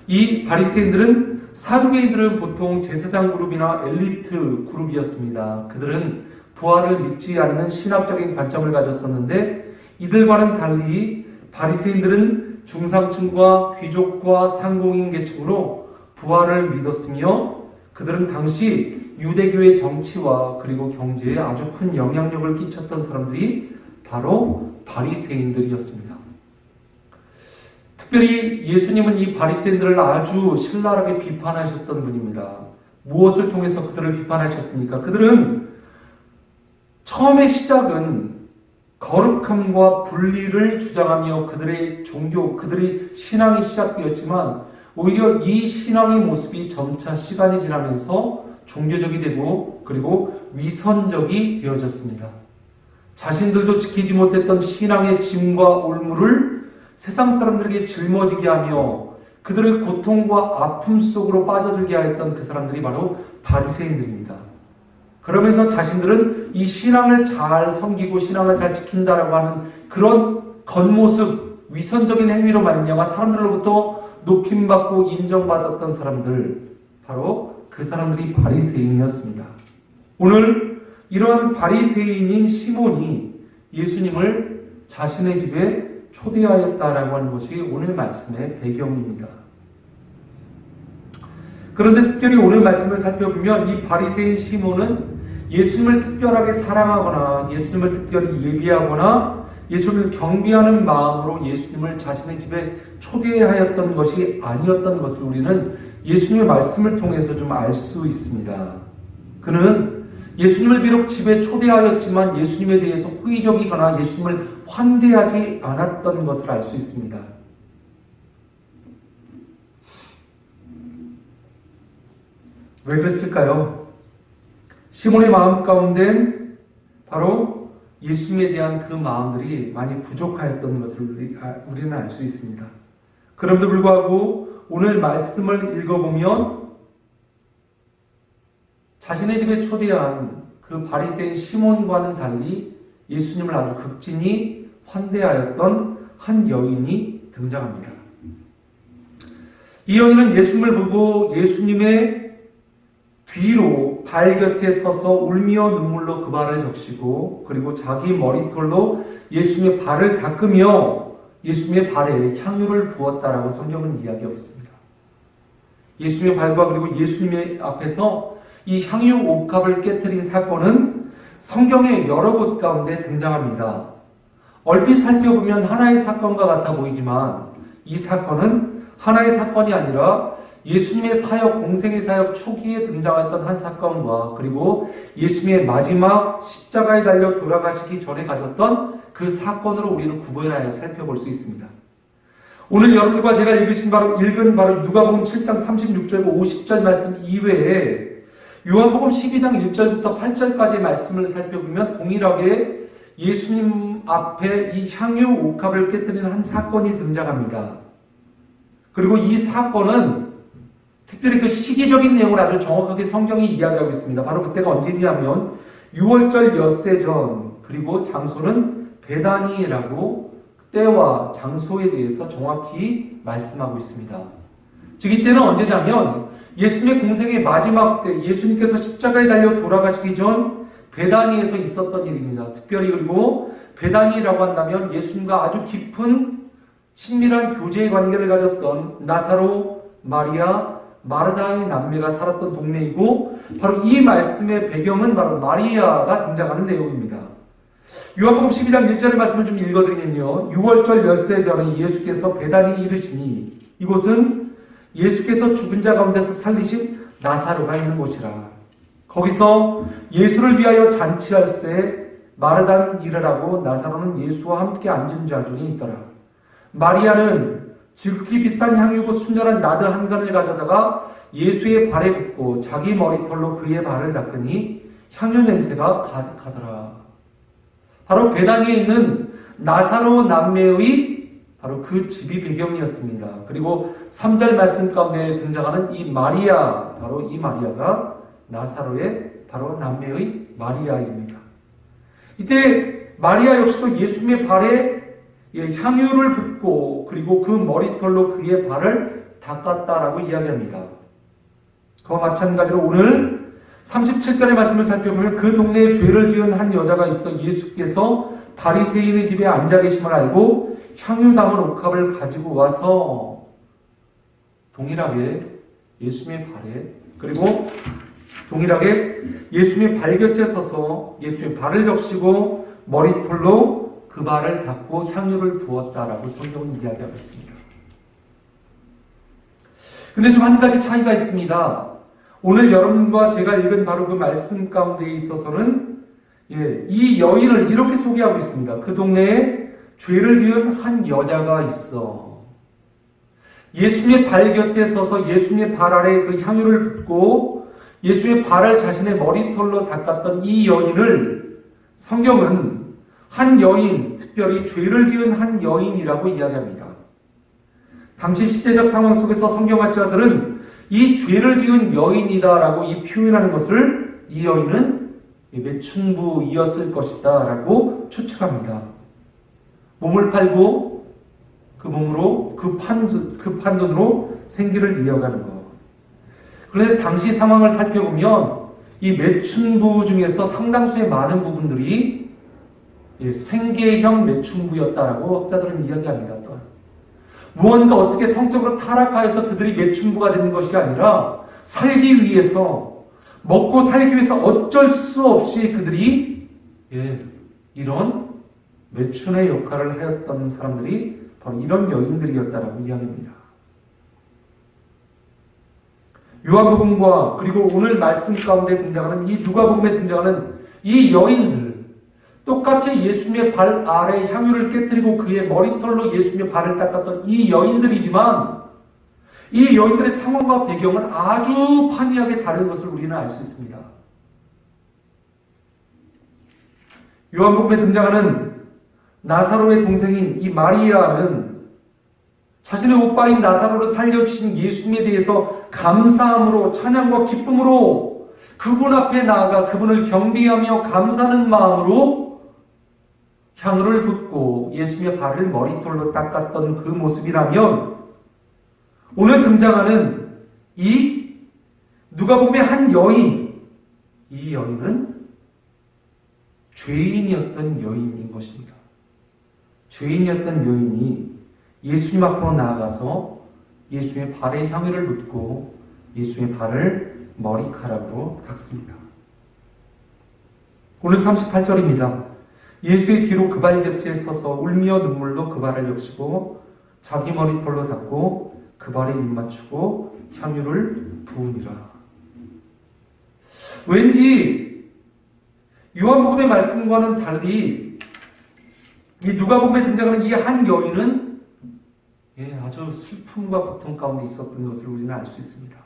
이 바리새인들은, 사두개인들은 보통 제사장 그룹이나 엘리트 그룹이었습니다. 그들은 부활을 믿지 않는 신학적인 관점을 가졌었는데, 이들과는 달리 바리새인들은 중상층과 귀족과 상공인 계층으로 부활을 믿었으며, 그들은 당시 유대교의 정치와 그리고 경제에 아주 큰 영향력을 끼쳤던 사람들이 바로 바리새인들이었습니다. 특별히 예수님은 이 바리새인들을 아주 신랄하게 비판하셨던 분입니다. 무엇을 통해서 그들을 비판하셨습니까? 그들은 처음의 시작은 거룩함과 분리를 주장하며 그들의 종교, 그들의 신앙이 시작되었지만, 오히려 이 신앙의 모습이 점차 시간이 지나면서 종교적이 되고 그리고 위선적이 되어졌습니다. 자신들도 지키지 못했던 신앙의 짐과 올무를 세상 사람들에게 짊어지게 하며 그들을 고통과 아픔 속으로 빠져들게 하였던 그 사람들이 바로 바리새인들입니다. 그러면서 자신들은 이 신앙을 잘 섬기고 신앙을 잘 지킨다라고 하는 그런 겉모습, 위선적인 행위로 말미암아 사람들로부터 높임받고 인정받았던 사람들, 바로 그 사람들이 바리새인이었습니다. 오늘 이러한 바리새인인 시몬이 예수님을 자신의 집에 초대하였다라고 하는 것이 오늘 말씀의 배경입니다. 그런데 특별히 오늘 말씀을 살펴보면 이 바리새인 시몬은 예수님을 특별하게 사랑하거나 예수님을 특별히 예비하거나 예수님을 경배하는 마음으로 예수님을 자신의 집에 초대하였던 것이 아니었던 것을 우리는 예수님의 말씀을 통해서 좀 알 수 있습니다. 그는 예수님을 비록 집에 초대하였지만 예수님에 대해서 호의적이거나 예수님을 환대하지 않았던 것을 알 수 있습니다. 왜 그랬을까요? 시몬의 마음 가운데는 바로 예수님에 대한 그 마음들이 많이 부족하였던 것을 우리는 알 수 있습니다. 그럼에도 불구하고 오늘 말씀을 읽어보면 자신의 집에 초대한 그 바리새인 시몬과는 달리 예수님을 아주 극진히 환대하였던 한 여인이 등장합니다. 이 여인은 예수님을 보고 예수님의 뒤로 발 곁에 서서 울며 눈물로 그 발을 적시고 그리고 자기 머리털로 예수님의 발을 닦으며 예수님의 발에 향유를 부었다라고 성경은 이야기하고 있습니다. 예수님의 발과 그리고 예수님의 앞에서 이 향유 옥합을 깨뜨린 사건은 성경의 여러 곳 가운데 등장합니다. 얼핏 살펴보면 하나의 사건과 같아 보이지만 이 사건은 하나의 사건이 아니라 예수님의 사역, 공생의 사역 초기에 등장했던 한 사건과 그리고 예수님의 마지막 십자가에 달려 돌아가시기 전에 가졌던 그 사건으로 우리는 구분하여 살펴볼 수 있습니다. 오늘 여러분과 제가 읽은 바로 누가복음 7장 36절과 50절 말씀 이외에 요한복음 12장 1절부터 8절까지의 말씀을 살펴보면 동일하게 예수님 앞에 이 향유 옥합을 깨뜨리는 한 사건이 등장합니다. 그리고 이 사건은 특별히 그 시기적인 내용을 아주 정확하게 성경이 이야기하고 있습니다. 바로 그때가 언제냐면 6월절 엿새 전, 그리고 장소는 베다니라고 때와 장소에 대해서 정확히 말씀하고 있습니다. 즉 이때는 언제냐면 예수님의 공생의 마지막 때 예수님께서 십자가에 달려 돌아가시기 전 베다니에서 있었던 일입니다. 특별히 그리고 베다니라고 한다면 예수님과 아주 깊은 친밀한 교제의 관계를 가졌던 나사로, 마리아, 마르다의 남매가 살았던 동네이고 바로 이 말씀의 배경은 바로 마리아가 등장하는 내용입니다. 요한복음 12장 1절의 말씀을 좀 읽어드리면요. 6월절 엿새 전에 예수께서 베다니 이르시니 이곳은 예수께서 죽은 자 가운데서 살리신 나사로가 있는 곳이라. 거기서 예수를 위하여 잔치할새 마르다는 이르라고 나사로는 예수와 함께 앉은 자 중에 있더라. 마리아는 지극히 비싼 향유고 순결한 나드 한 간을 가져다가 예수의 발에 붓고 자기 머리털로 그의 발을 닦으니 향유 냄새가 가득하더라. 바로 베다니에 있는 나사로 남매의 바로 그 집이 배경이었습니다. 그리고 3절 말씀 가운데 등장하는 이 마리아, 바로 이 마리아가 나사로의 바로 남매의 마리아입니다. 이때 마리아 역시도 예수님의 발에 향유를 붓고 그리고 그 머리털로 그의 발을 닦았다라고 이야기합니다. 그와 마찬가지로 오늘 37절의 말씀을 살펴보면 그 동네에 죄를 지은 한 여자가 있어 예수께서 바리새인의 집에 앉아 계심을 알고 향유 담은 옥합을 가지고 와서 동일하게 예수님의 발에 그리고 동일하게 예수님의 발 곁에 서서 예수님의 발을 적시고 머리털로 그 발을 닦고 향유를 부었다라고 성경은 이야기하고 있습니다. 근데 좀 한 가지 차이가 있습니다. 오늘 여러분과 제가 읽은 바로 그 말씀 가운데에 있어서는 이 여인을 이렇게 소개하고 있습니다. 그 동네에 죄를 지은 한 여자가 있어. 예수님의 발 곁에 서서 예수님의 발 아래 그 향유를 붓고 예수님의 발을 자신의 머리털로 닦았던 이 여인을 성경은 한 여인, 특별히 죄를 지은 한 여인이라고 이야기합니다. 당시 시대적 상황 속에서 성경학자들은 이 죄를 지은 여인이다라고 이 표현하는 것을 이 여인은 매춘부이었을 것이다 라고 추측합니다. 몸을 팔고 그 몸으로 그 판돈으로 생기를 이어가는 것. 그런데 당시 상황을 살펴보면 이 매춘부 중에서 상당수의 많은 부분들이 생계형 매춘부였다라고 학자들은 이야기합니다. 또한 무언가 어떻게 성적으로 타락하여서 그들이 매춘부가 되는 것이 아니라 살기 위해서 먹고 살기 위해서 어쩔 수 없이 그들이 이런 매춘의 역할을 하였던 사람들이 바로 이런 여인들이었다라고 이야기합니다. 요한복음과 그리고 오늘 말씀 가운데 등장하는 이 누가복음에 등장하는 이 여인들 똑같이 예수님의 발 아래 향유를 깨뜨리고 그의 머리털로 예수님의 발을 닦았던 이 여인들이지만 이 여인들의 상황과 배경은 아주 판이하게 다른 것을 우리는 알 수 있습니다. 요한복음에 등장하는 나사로의 동생인 이 마리아는 자신의 오빠인 나사로를 살려주신 예수님에 대해서 감사함으로 찬양과 기쁨으로 그분 앞에 나아가 그분을 경배하며 감사하는 마음으로 향유를 붓고 예수님의 발을 머리털로 닦았던 그 모습이라면 오늘 등장하는 이 누가복음의 한 여인, 이 여인은 죄인이었던 여인인 것입니다. 죄인이었던 여인이 예수님 앞으로 나아가서 예수님의 발에 향유를 묻고 예수님의 발을 머리카락으로 닦습니다. 오늘 38절입니다. 예수의 뒤로 그 발 곁에 서서 울며 눈물로 그 발을 적시고 자기 머리털로 닦고 그 발에 입 맞추고 향유를 부으니라. 왠지 요한복음의 말씀과는 달리 이 누가복음에 등장하는 이 한 여인은 아주 슬픔과 고통 가운데 있었던 것을 우리는 알 수 있습니다.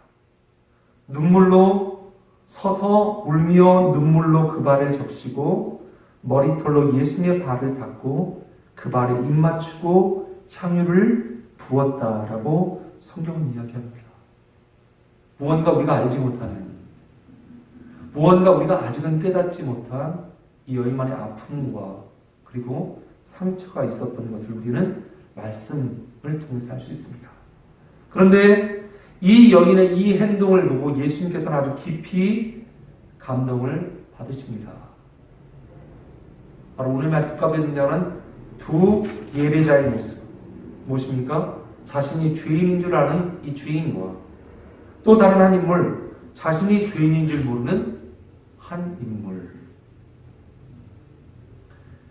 눈물로 서서 울며 눈물로 그 발을 적시고 머리털로 예수님의 발을 닦고 그 발에 입 맞추고 향유를 부었다라고 성경은 이야기합니다. 무언가 우리가 알지 못하는, 무언가 우리가 아직은 깨닫지 못한 이 여인만의 아픔과 그리고 상처가 있었던 것을 우리는 말씀을 통해서 알 수 있습니다. 그런데 이 여인의 이 행동을 보고 예수님께서는 아주 깊이 감동을 받으십니다. 바로 오늘 말씀 가운데 등장하는 두 예배자의 모습, 무엇입니까? 자신이 죄인인 줄 아는 이 죄인과 또 다른 한 인물, 자신이 죄인인 줄 모르는 한 인물.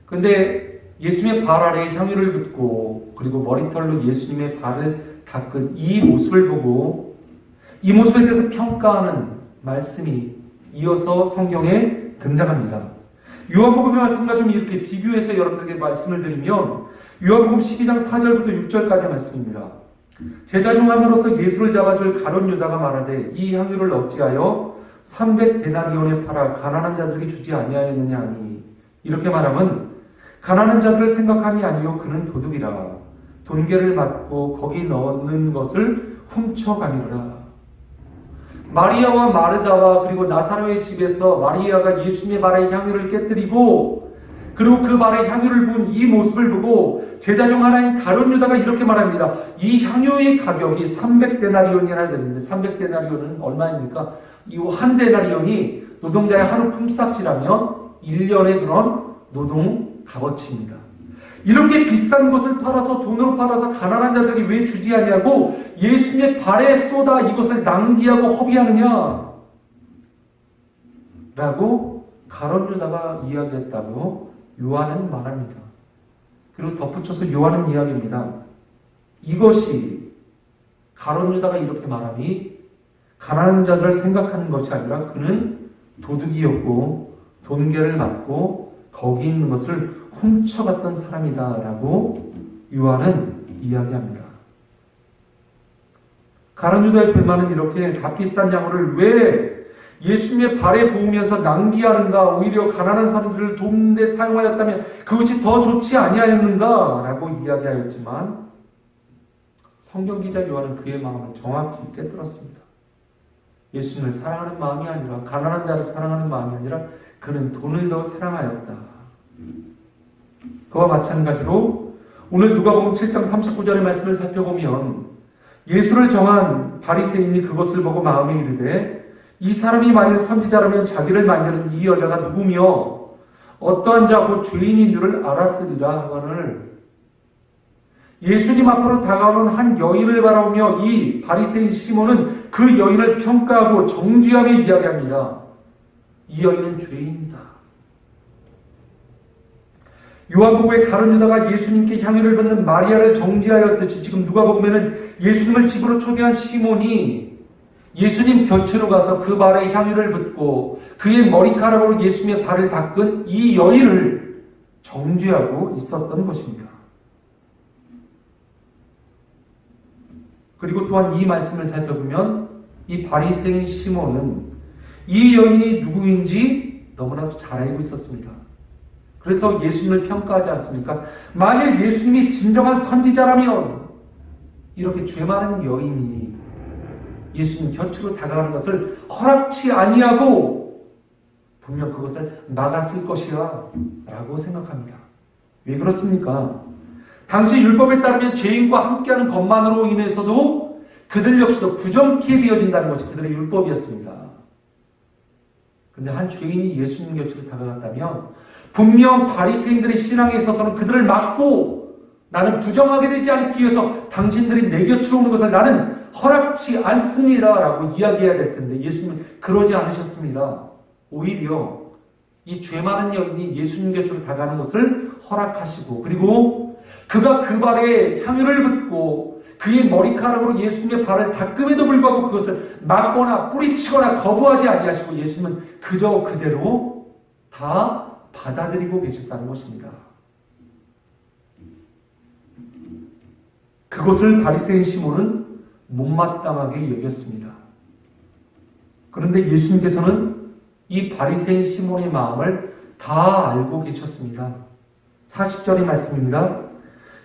그런데 예수님의 발 아래에 향유를 붓고 그리고 머리털로 예수님의 발을 닦은 이 모습을 보고 이 모습에 대해서 평가하는 말씀이 이어서 성경에 등장합니다. 요한복음의 말씀과 좀 이렇게 비교해서 여러분들에게 말씀을 드리면 요한복음 12장 4절부터 6절까지 말씀입니다. 제자 중 하나로서 예수를 잡아줄 가룟 유다가 말하되 이 향유를 어찌하여 300데나리온에 팔아 가난한 자들에게 주지 아니하였느냐 하니 이렇게 말하면 가난한 자들을 생각함이 아니요 그는 도둑이라 돈계를 맞고 거기 넣는 것을 훔쳐가미로라. 마리아와 마르다와 그리고 나사로의 집에서 마리아가 예수님의 발에 향유를 깨뜨리고 그리고 그 발에 향유를 부은 이 모습을 보고 제자 중 하나인 가룟 유다가 이렇게 말합니다. 이 향유의 가격이 300데나리온이나 되는데 300데나리온은 얼마입니까? 이 한 데나리온이 노동자의 하루 품삯이라면 1년의 그런 노동 값어치입니다. 이렇게 비싼 것을 팔아서 돈으로 팔아서 가난한 자들에게 왜 주지 않냐고 예수님의 발에 쏟아 이것을 낭비하고 허비하느냐 라고 가룟 유다가 이야기했다고 요한은 말합니다. 그리고 덧붙여서 요한은 이야기합니다. 이것이 가룟 유다가 이렇게 말하니 가난한 자들을 생각하는 것이 아니라 그는 도둑이었고 돈계를 맞고 거기 있는 것을 훔쳐갔던 사람이다라고 요한은 이야기합니다. 가룟 유다의 불만은 이렇게 값비싼 향유를 왜 예수님의 발에 부으면서 낭비하는가, 오히려 가난한 사람들을 돕는 데 사용하였다면 그것이 더 좋지 아니하였는가 라고 이야기하였지만 성경 기자 요한은 그의 마음을 정확히 깨뜨렸습니다. 예수님을 사랑하는 마음이 아니라 가난한 자를 사랑하는 마음이 아니라 그는 돈을 더 사랑하였다. 그와 마찬가지로 오늘 누가복음 7장 39절의 말씀을 살펴보면 예수를 정한 바리새인이 그것을 보고 마음에 이르되 이 사람이 만일 선지자라면 자기를 만지는 이 여자가 누구며 어떠한 자고 죄인인 줄을 알았으리라 하거늘 예수님 앞으로 다가오는 한 여인을 바라보며 이 바리새인 시몬은 그 여인을 평가하고 정죄하며 이야기합니다. 이 여인은 죄인이다. 요한복음의 가룟 유다가 예수님께 향유를 붓는 마리아를 정죄하였듯이 지금 누가복음에는 예수님을 집으로 초대한 시몬이 예수님 곁으로 가서 그 발에 향유를 붓고 그의 머리카락으로 예수님의 발을 닦은 이 여인을 정죄하고 있었던 것입니다. 그리고 또한 이 말씀을 살펴보면 이 바리새인 시몬은 이 여인이 누구인지 너무나도 잘 알고 있었습니다. 그래서 예수님을 평가하지 않습니까? 만일 예수님이 진정한 선지자라면 이렇게 죄 많은 여인이 예수님 곁으로 다가가는 것을 허락치 아니하고 분명 그것을 막았을 것이야 라고 생각합니다. 왜 그렇습니까? 당시 율법에 따르면 죄인과 함께하는 것만으로 인해서도 그들 역시도 부정케 되어진다는 것이 그들의 율법이었습니다. 근데 한 죄인이 예수님 곁으로 다가갔다면 분명 바리새인들의 신앙에 있어서는 그들을 막고 나는 부정하게 되지 않기 위해서 당신들이 내 곁으로 오는 것을 나는 허락치 않습니다 라고 이야기해야 될 텐데 예수님은 그러지 않으셨습니다. 오히려 이 죄 많은 여인이 예수님 곁으로 다가가는 것을 허락하시고, 그리고 그가 그 발에 향유를 붓고 그의 머리카락으로 예수님의 발을 닦음에도 불구하고 그것을 막거나 뿌리치거나 거부하지 아니하시고 예수님은 그저 그대로 다 받아들이고 계셨다는 것입니다. 그것을 바리새인 시몬은 못마땅하게 여겼습니다. 그런데 예수님께서는 이 바리새인 시몬의 마음을 다 알고 계셨습니다. 40절의 말씀입니다.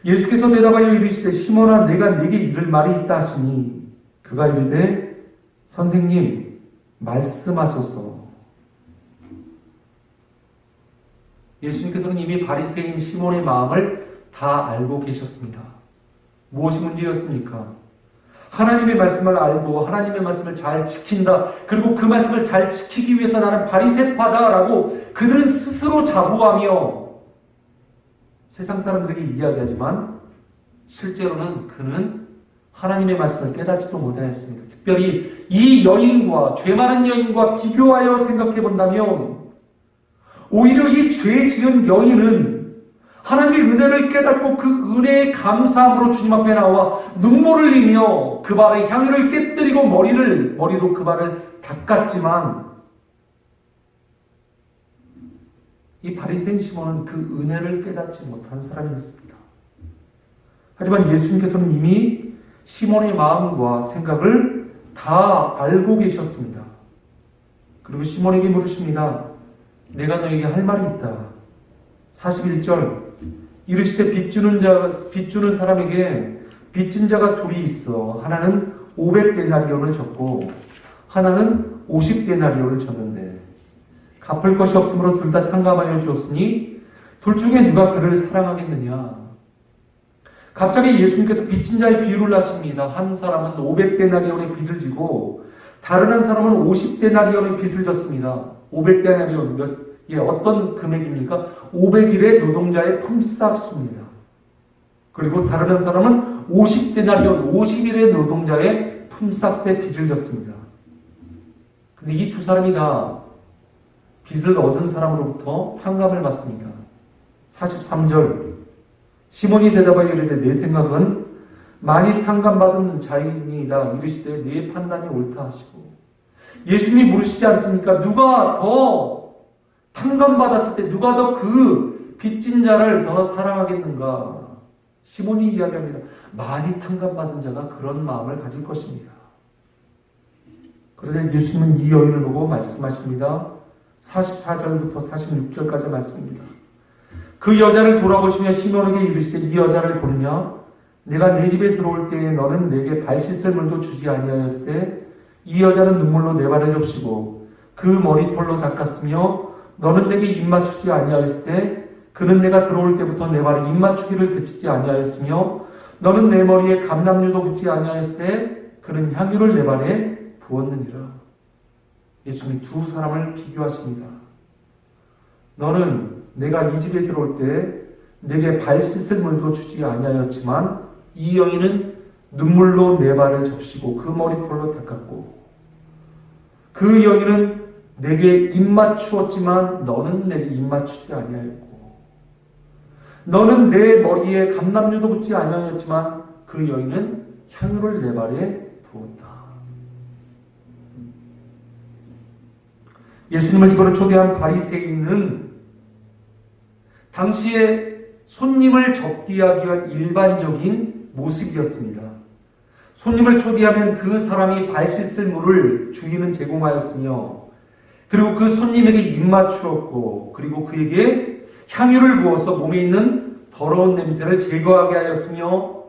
예수께서 대답하여 이르시되 시몬아 내가 네게 이를 말이 있다 하시니 그가 이르되 선생님 말씀하소서. 예수님께서는 이미 바리새인 시몬의 마음을 다 알고 계셨습니다. 무엇이 문제였습니까? 하나님의 말씀을 알고 하나님의 말씀을 잘 지킨다. 그리고 그 말씀을 잘 지키기 위해서 나는 바리새파다라고 그들은 스스로 자부하며 세상 사람들에게 이야기하지만 실제로는 그는 하나님의 말씀을 깨닫지도 못하였습니다. 특별히 이 여인과 죄 많은 여인과 비교하여 생각해 본다면 오히려 이 죄 지은 여인은 하나님의 은혜를 깨닫고 그 은혜의 감사함으로 주님 앞에 나와 눈물을 흘리며 그 발에 향유를 깨뜨리고 머리로 그 발을 닦았지만 이 바리새인 시몬은 그 은혜를 깨닫지 못한 사람이었습니다. 하지만 예수님께서는 이미 시몬의 마음과 생각을 다 알고 계셨습니다. 그리고 시몬에게 물으십니다. 내가 너에게 할 말이 있다. 41절 이르시되 빚주는 사람에게 빚진 자가 둘이 있어 하나는 500데나리온을 줬고 하나는 50데나리온을 줬는데 갚을 것이 없으므로 둘 다 탕감하여 주었으니 둘 중에 누가 그를 사랑하겠느냐. 갑자기 예수님께서 빚진 자의 비유를 하십니다. 한 사람은 500데나리온의 빚을 지고 다른 한 사람은 50데나리온의 빚을 졌습니다. 500데나리온 어떤 금액입니까? 500일의 노동자의 품삯입니다. 그리고 다른 한 사람은 50데나리온, 50일의 노동자의 품삯에 빚을 졌습니다. 근데 이 두 사람이 다 빚을 얻은 사람으로부터 탕감을 받습니다. 43절 시몬이 대답하여 이르되 내 생각은 많이 탕감받은 자이니이다. 이르시되 네 판단이 옳다 하시고 예수님이 물으시지 않습니까? 누가 더 탕감받았을 때 누가 더 그 빚진 자를 더 사랑하겠는가? 시몬이 이야기합니다. 많이 탕감받은 자가 그런 마음을 가질 것입니다. 그런데 예수님은 이 여인을 보고 말씀하십니다. 44절부터 46절까지 말씀입니다. 그 여자를 돌아보시며 시몬에게 이르시되 이 여자를 보느냐? 내가 네 집에 들어올 때에 너는 내게 발 씻을 물도 주지 아니하였을 때 이 여자는 눈물로 내 발을 적시고 그 머리털로 닦았으며 너는 내게 입 맞추지 아니하였을 때 그는 내가 들어올 때부터 내 발에 입 맞추기를 그치지 아니하였으며 너는 내 머리에 감람류도 붓지 아니하였을 때 그는 향유를 내 발에 부었느니라. 예수님이 두 사람을 비교하십니다. 너는 내가 이 집에 들어올 때 내게 발 씻을 물도 주지 아니하였지만 이 여인은 눈물로 내 발을 적시고 그 머리털로 닦았고 그 여인은 내게 입 맞추었지만 너는 내게 입 맞추지 아니하였고 너는 내 머리에 감람류도 붓지 아니하였지만 그 여인은 향유를 내 발에 부었다. 예수님을 집으로 초대한 바리새인은 당시에 손님을 접대하기 위한 일반적인 모습이었습니다. 손님을 초대하면 그 사람이 발 씻을 물을 주인은 제공하였으며 그리고 그 손님에게 입 맞추었고 그리고 그에게 향유를 부어서 몸에 있는 더러운 냄새를 제거하게 하였으며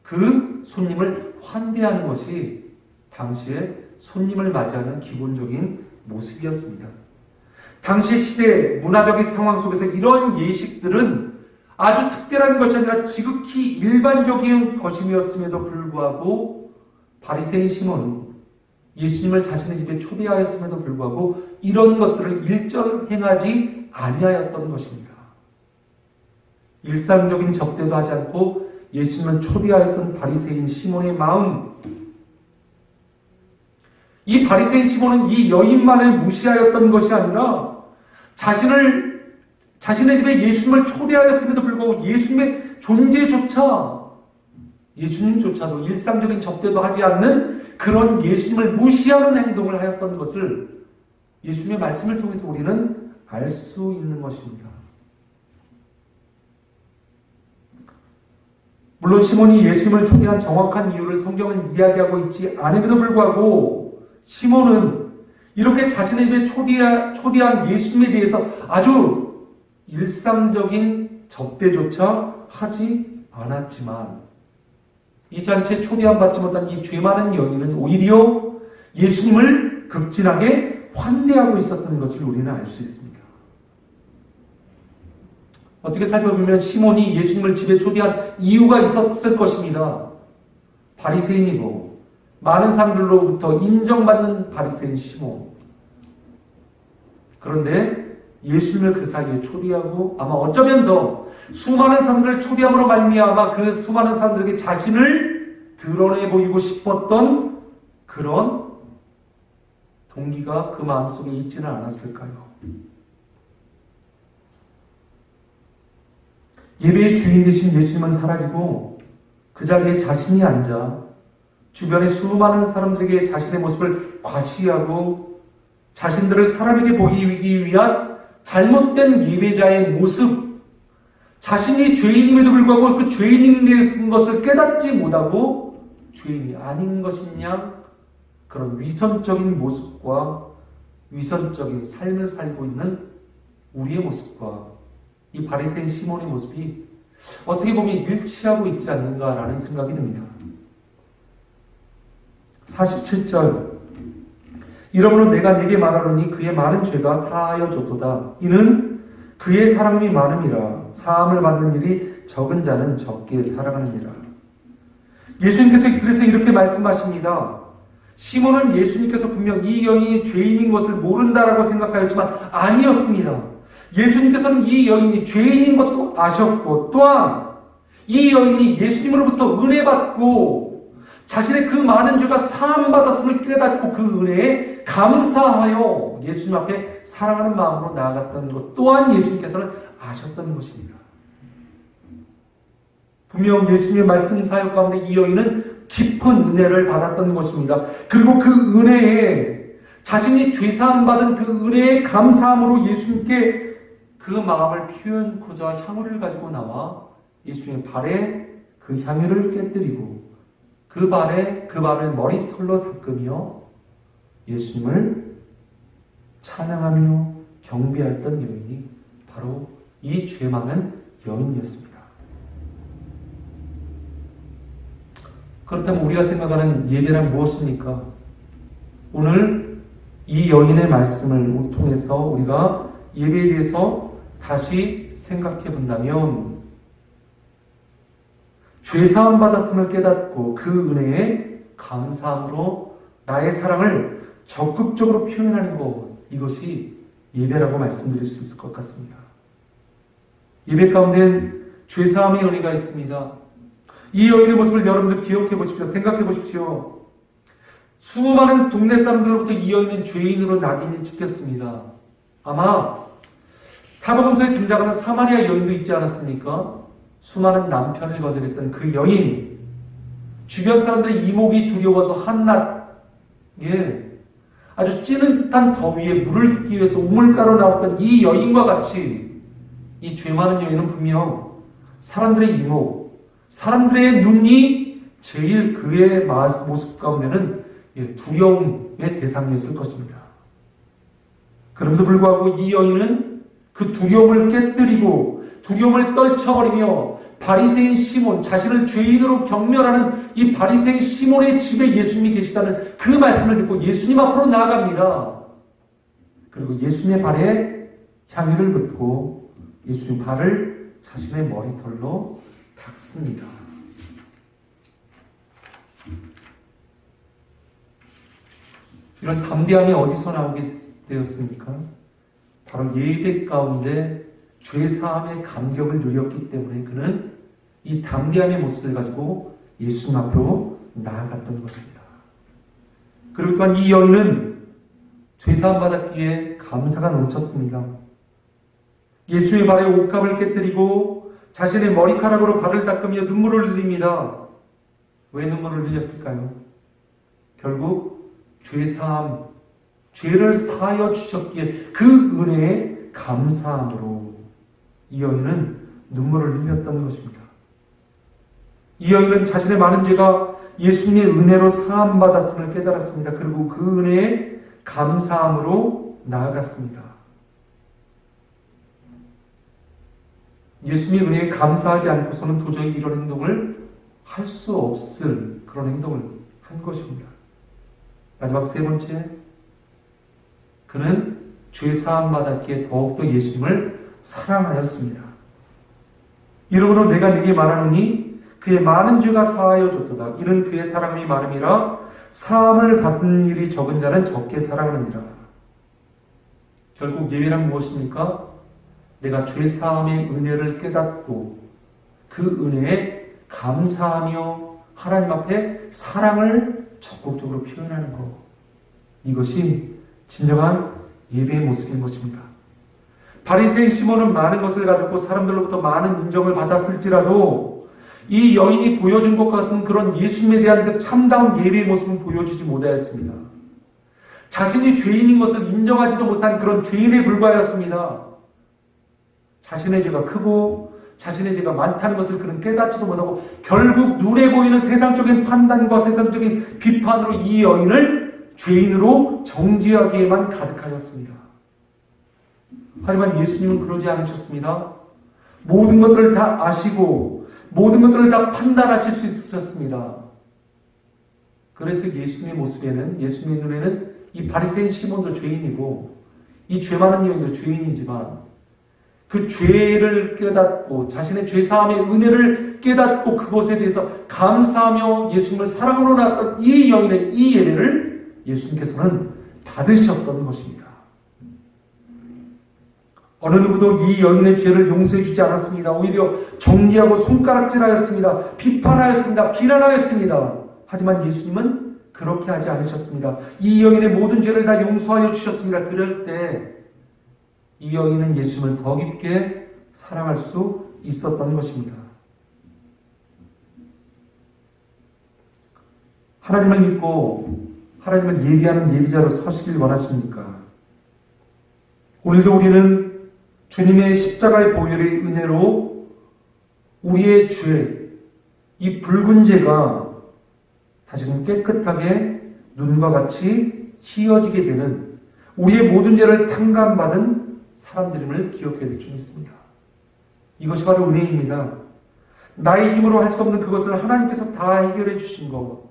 그 손님을 환대하는 것이 당시에 손님을 맞이하는 기본적인 모습이었습니다. 당시 시대 문화적인 상황 속에서 이런 예식들은 아주 특별한 것이 아니라 지극히 일반적인 것임이었음에도 불구하고 바리새인 시몬은 예수님을 자신의 집에 초대하였음에도 불구하고 이런 것들을 일절 행하지 아니하였던 것입니다. 일상적인 접대도 하지 않고 예수님을 초대하였던 바리새인 시몬의 마음, 이 바리새인 시몬은 이 여인만을 무시하였던 것이 아니라 자신의 집에 예수님을 초대하였음에도 불구하고 예수님의 예수님조차도 일상적인 접대도 하지 않는 그런 예수님을 무시하는 행동을 하였던 것을 예수님의 말씀을 통해서 우리는 알 수 있는 것입니다. 물론 시몬이 예수님을 초대한 정확한 이유를 성경은 이야기하고 있지 않음에도 불구하고 시몬은 이렇게 자신의 집에 초대한 예수님에 대해서 아주 일상적인 접대조차 하지 않았지만 이 잔치에 초대함 받지 못한 이 죄 많은 여인은 오히려 예수님을 극진하게 환대하고 있었던 것을 우리는 알 수 있습니다. 어떻게 살펴보면 시몬이 예수님을 집에 초대한 이유가 있었을 것입니다. 바리새인이고 많은 사람들로부터 인정받는 바리새인 시몬. 그런데 예수님을 그 사이에 초대하고 아마 어쩌면 더 수많은 사람들을 초대함으로 말미암아 그 수많은 사람들에게 자신을 드러내 보이고 싶었던 그런 동기가 그 마음속에 있지는 않았을까요? 예배의 주인 되신 예수님은 사라지고 그 자리에 자신이 앉아 주변의 수많은 사람들에게 자신의 모습을 과시하고 자신들을 사람에게 보이기 위한 잘못된 예배자의 모습, 자신이 죄인임에도 불구하고 그 죄인인 것을 깨닫지 못하고 죄인이 아닌 것이냐, 그런 위선적인 모습과 위선적인 삶을 살고 있는 우리의 모습과 이 바리새인 시몬의 모습이 어떻게 보면 일치하고 있지 않는가라는 생각이 듭니다. 47절 이러므로 내가 네게 말하노니 그의 많은 죄가 사하여 줬도다. 이는 그의 사랑이 많음이라. 사함을 받는 일이 적은 자는 적게 사랑하느니라. 예수님께서 그래서 이렇게 말씀하십니다. 시몬은 예수님께서 분명 이 여인이 죄인인 것을 모른다라고 생각하였지만 아니었습니다. 예수님께서는 이 여인이 죄인인 것도 아셨고 또한 이 여인이 예수님으로부터 은혜 받고 자신의 그 많은 죄가 사함받았음을 깨닫고 그 은혜에 감사하여 예수님 앞에 사랑하는 마음으로 나아갔던 것 또한 예수님께서는 아셨던 것입니다. 분명 예수님의 말씀 사역 가운데 이 여인은 깊은 은혜를 받았던 것입니다. 그리고 그 은혜에 자신이 죄사함 받은 그 은혜에 감사함으로 예수님께 그 마음을 표현코자 향유를 가지고 나와 예수님의 발에 그 향유를 깨뜨리고 그 발을 머리털로 닦으며 예수님을 찬양하며 경배했던 여인이 바로 이 죄 많은 여인이었습니다. 그렇다면 우리가 생각하는 예배란 무엇입니까? 오늘 이 여인의 말씀을 통해서 우리가 예배에 대해서 다시 생각해 본다면 죄사함 받았음을 깨닫고 그 은혜에 감사함으로 나의 사랑을 적극적으로 표현하는 것, 이것이 예배라고 말씀드릴 수 있을 것 같습니다. 예배 가운데는 죄사함의 은혜가 있습니다. 이 여인의 모습을 여러분들 기억해 보십시오. 생각해 보십시오. 수많은 동네 사람들로부터 이 여인은 죄인으로 낙인이 찍혔습니다. 아마 사복음서에 등장하는 사마리아 여인도 있지 않았습니까? 수많은 남편을 거절했던 그 여인, 주변 사람들의 이목이 두려워서 한낮에 아주 찌는 듯한 더위에 물을 붓기 위해서 우물가로 나왔던 이 여인과 같이 이 죄 많은 여인은 분명 사람들의 이목, 사람들의 눈이 제일 그의 모습 가운데는 두려움의 대상이었을 것입니다. 그럼에도 불구하고 이 여인은 그 두려움을 깨뜨리고 두려움을 떨쳐버리며 바리새인 시몬, 자신을 죄인으로 경멸하는 이 바리새인 시몬의 집에 예수님이 계시다는 그 말씀을 듣고 예수님 앞으로 나아갑니다. 그리고 예수님의 발에 향유를 붓고 예수님 발을 자신의 머리털로 닦습니다. 이런 담대함이 어디서 나오게 되었습니까? 바로 예배 가운데 죄사함의 감격을 누렸기 때문에 그는 이 담대함의 모습을 가지고 예수님 앞으로 나아갔던 것입니다. 그리고 또한 이 여인은 죄사함 받았기에 감사가 넘쳤습니다. 예수의 발에 옷감을 깨뜨리고 자신의 머리카락으로 발을 닦으며 눈물을 흘립니다. 왜 눈물을 흘렸을까요? 결국 죄사함, 죄를 사하여 주셨기에 그 은혜에 감사함으로 이 여인은 눈물을 흘렸던 것입니다. 이 여인은 자신의 많은 죄가 예수님의 은혜로 사함받았음을 깨달았습니다. 그리고 그 은혜에 감사함으로 나아갔습니다. 예수님의 은혜에 감사하지 않고서는 도저히 이런 행동을 할 수 없을 그런 행동을 한 것입니다. 마지막 세 번째, 그는 죄사함 받았기에 더욱더 예수님을 사랑하였습니다. 이러므로 내가 네게 말하노니 그의 많은 죄가 사하여 줬도다. 이는 그의 사랑이 많음이라 사함을 받는 일이 적은 자는 적게 사랑하느니라. 결국 예배란 무엇입니까? 내가 죄사함의 은혜를 깨닫고 그 은혜에 감사하며 하나님 앞에 사랑을 적극적으로 표현하는 것. 이것이 진정한 예배의 모습인 것입니다. 바리새인 시몬은 많은 것을 가졌고 사람들로부터 많은 인정을 받았을지라도 이 여인이 보여준 것 같은 그런 예수님에 대한 그 참다운 예배의 모습은 보여주지 못하였습니다. 자신이 죄인인 것을 인정하지도 못한 그런 죄인에 불과하였습니다. 자신의 죄가 크고 자신의 죄가 많다는 것을 그는 깨닫지도 못하고 결국 눈에 보이는 세상적인 판단과 세상적인 비판으로 이 여인을 죄인으로 정죄하기에만 가득하였습니다. 하지만 예수님은 그러지 않으셨습니다. 모든 것들을 다 아시고 모든 것들을 다 판단하실 수 있으셨습니다. 그래서 예수님의 모습에는, 예수님의 눈에는 이 바리새인 시몬도 죄인이고 이 죄 많은 여인도 죄인이지만 그 죄를 깨닫고 자신의 죄사함의 은혜를 깨닫고 그것에 대해서 감사하며 예수님을 사랑으로 나왔던 이 여인의 이 예배를 예수님께서는 받으셨던 것입니다. 어느 누구도 이 여인의 죄를 용서해 주지 않았습니다. 오히려 정죄하고 손가락질하였습니다. 비판하였습니다. 비난하였습니다. 하지만 예수님은 그렇게 하지 않으셨습니다. 이 여인의 모든 죄를 다 용서하여 주셨습니다. 그럴 때 이 여인은 예수님을 더 깊게 사랑할 수 있었던 것입니다. 하나님을 믿고 하나님을 예비하는 예비자로 서시길 원하십니까? 오늘도 우리는 주님의 십자가의 보혈의 은혜로 우리의 죄, 이 붉은 죄가 다시금 깨끗하게 눈과 같이 휘어지게 되는 우리의 모든 죄를 탕감받은 사람들임을 기억해야 될 줄 믿습니다. 이것이 바로 은혜입니다. 나의 힘으로 할 수 없는 그것을 하나님께서 다 해결해 주신 것,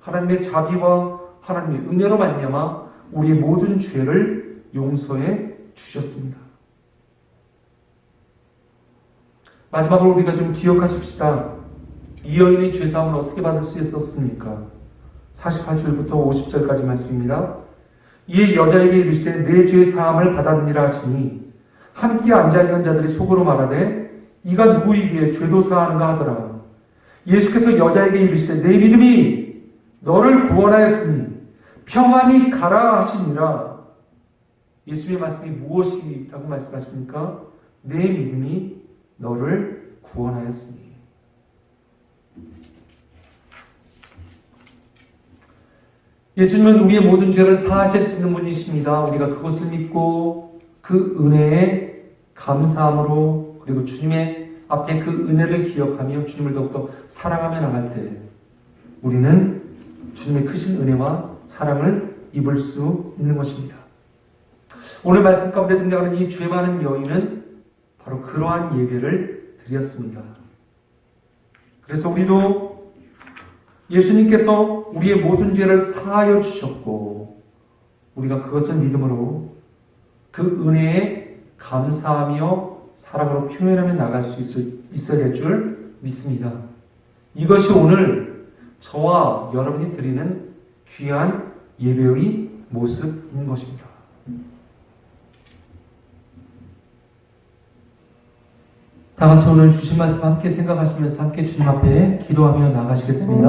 하나님의 자비와 하나님의 은혜로 말미암아 우리의 모든 죄를 용서해 주셨습니다. 마지막으로 우리가 좀 기억하십시다. 이 여인의 죄사함을 어떻게 받을 수 있었습니까? 48절부터 50절까지 말씀입니다. 이에 여자에게 이르시되 내 죄 사함을 받았느니라 하시니 함께 앉아있는 자들이 속으로 말하되 이가 누구이기에 죄도 사하는가 하더라. 예수께서 여자에게 이르시되 내 믿음이 너를 구원하였으니 평안히 가라 하시니라. 예수님의 말씀이 무엇이라고 말씀하십니까? 내 믿음이 너를 구원하였으니. 예수님은 우리의 모든 죄를 사하실 수 있는 분이십니다. 우리가 그것을 믿고 그 은혜에 감사함으로 그리고 주님의 앞에 그 은혜를 기억하며 주님을 더욱더 사랑하며 나갈 때 우리는 주님의 크신 은혜와 사랑을 입을 수 있는 것입니다. 오늘 말씀 가운데 등장하는 이 죄 많은 여인은 바로 그러한 예배를 드렸습니다. 그래서 우리도 예수님께서 우리의 모든 죄를 사하여 주셨고 우리가 그것을 믿음으로 그 은혜에 감사하며 사랑으로 표현하며 나갈 수 있어야 될 줄 믿습니다. 이것이 오늘 저와 여러분이 드리는 귀한 예배의 모습인 것입니다. 다 같이 오늘 주신 말씀 함께 생각하시면서 함께 주님 앞에 기도하며 나가시겠습니다.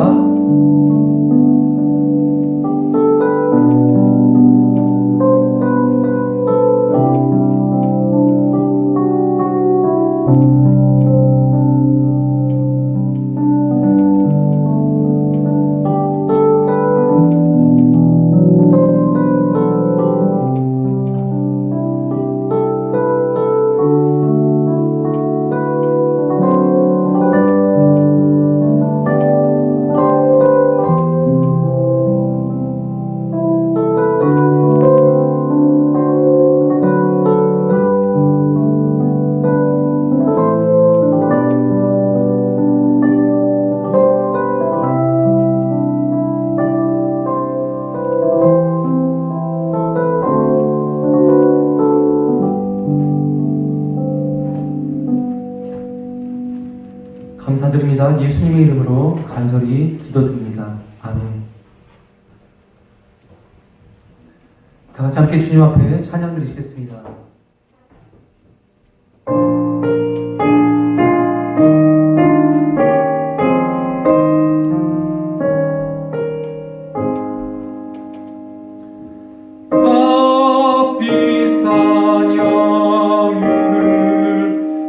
감사드립니다. 예수님의 이름으로 간절히 기도드립니다. 아멘. 다 같이 함께 주님 앞에 찬양 드리시겠습니다. 값비싼 양유를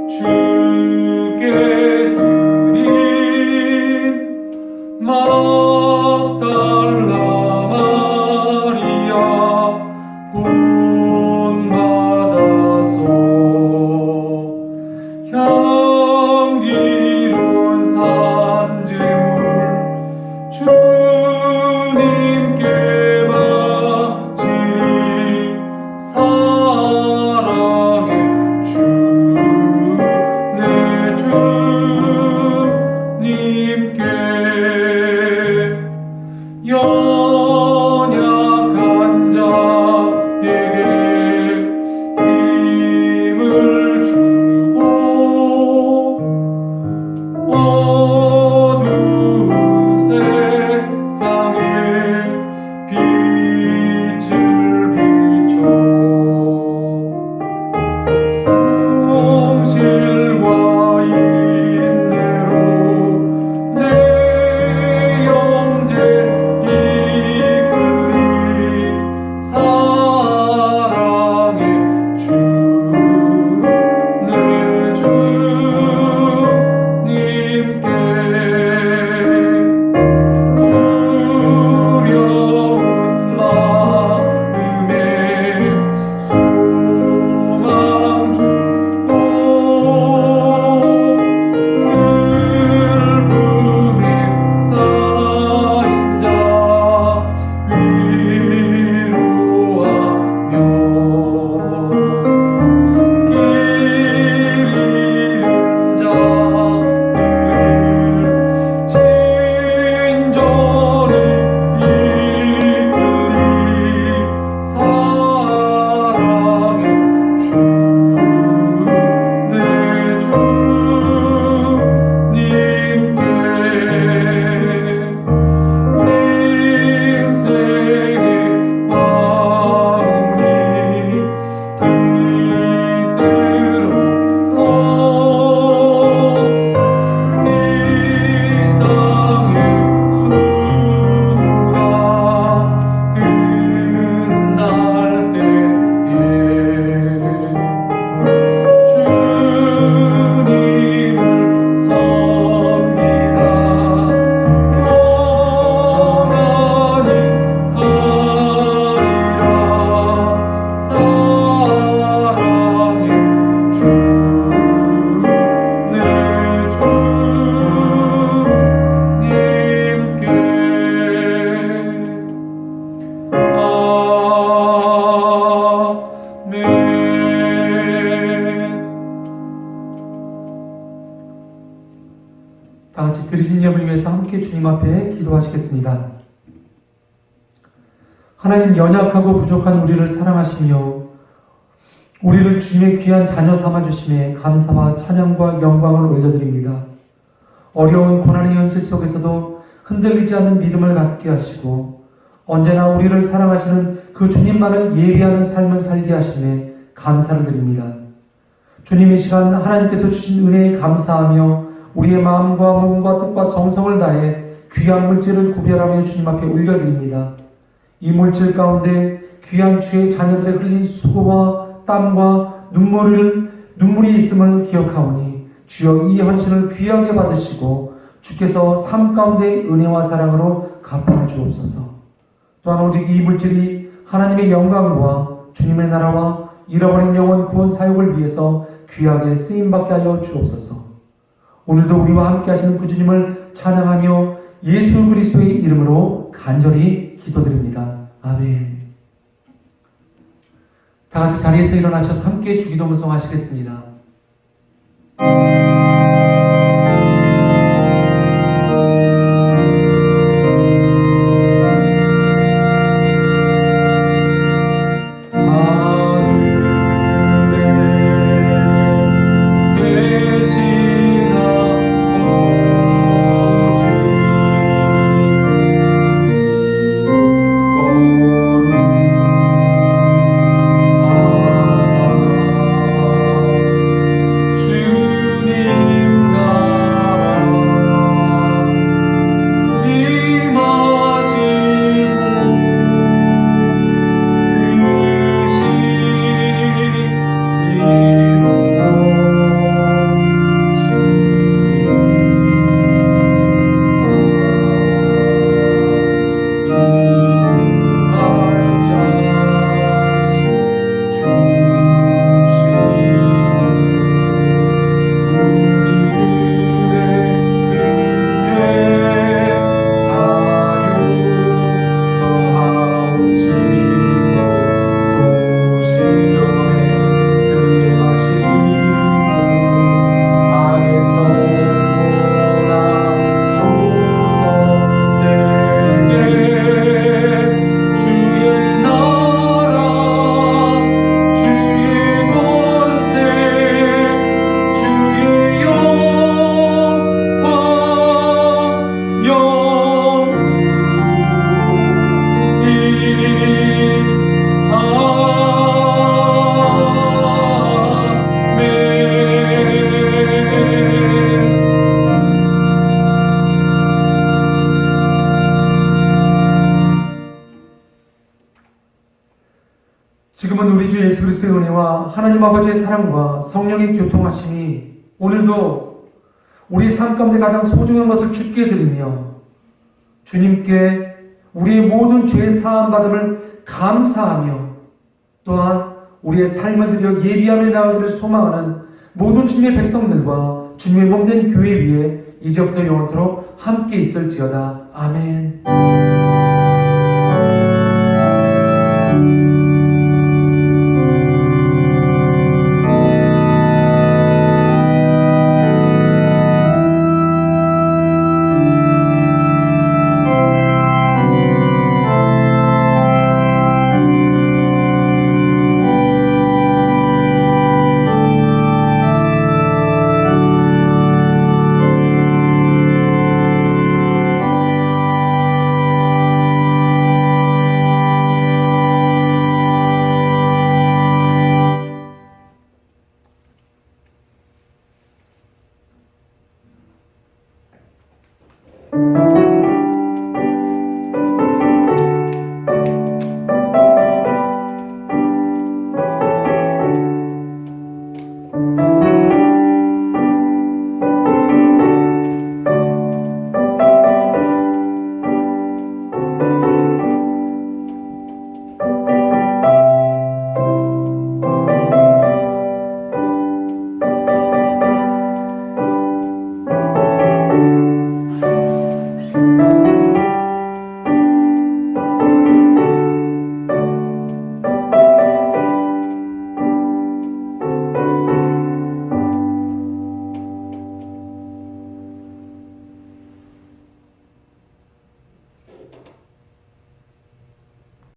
주께 드린 막달라 마리아 본받아서 향기로운 산재물 주님께 바치리 사랑의 주 내 주님께 연약한 자에게 힘을 주고 어두운 세상에 빛을 비춰 성실과 인내로 내 영제 이끌리 사랑의 주 내 주님께 두려운 마음에 소망 주고 슬픔에 쌓인 자 위로하며 길 잃은 자들을 친절히 이끌리 사랑의 주 내 주님께 인생의 바운이 깃들어서 이 땅의 수고가 끝날 때에 주님을 섬기다 평안히 가리라 사랑의 주 내 주님께 아멘. 다 같이 들으신 예물 위해서 함께 주님 앞에 기도하시겠습니다. 하나님, 연약하고 부족한 우리를 사랑하시며 우리를 주님의 귀한 자녀 삼아주심에 감사와 찬양과 영광을 올려드립니다. 어려운 고난의 현실 속에서도 흔들리지 않는 믿음을 갖게 하시고 언제나 우리를 사랑하시는 그 주님만을 예비하는 삶을 살게 하심에 감사를 드립니다. 주님, 이 시간 하나님께서 주신 은혜에 감사하며 우리의 마음과 몸과 뜻과 정성을 다해 귀한 물질을 구별하며 주님 앞에 올려드립니다. 이 물질 가운데 귀한 주의 자녀들의 흘린 수고와 땀과 눈물이 있음을 기억하오니 주여 이 헌신을 귀하게 받으시고 주께서 삶 가운데 은혜와 사랑으로 갚아 주옵소서. 또한 오직 이 물질이 하나님의 영광과 주님의 나라와 잃어버린 영혼 구원 사역을 위해서 귀하게 쓰임받게 하여 주옵소서. 오늘도 우리와 함께 하시는 그 주님을 찬양하며 예수 그리스도의 이름으로 간절히 기도드립니다. 아멘. 다 같이 자리에서 일어나셔서 함께 주기도 문성하시겠습니다. 하늘에 계시나 지금은 우리 주 예수 그리스도의 은혜와 하나님 아버지의 사랑과 성령의 교통하심이 오늘도 우리 삶 가운데 가장 소중한 것을 주께 드리며 주님께 우리의 모든 죄 사함 받음을 감사하며 또한 우리의 삶을 들여 예비함에 나가기를 소망하는 모든 주님의 백성들과 주님의 몸된 교회 위에 이제부터 영원토록 함께 있을지어다. 아멘.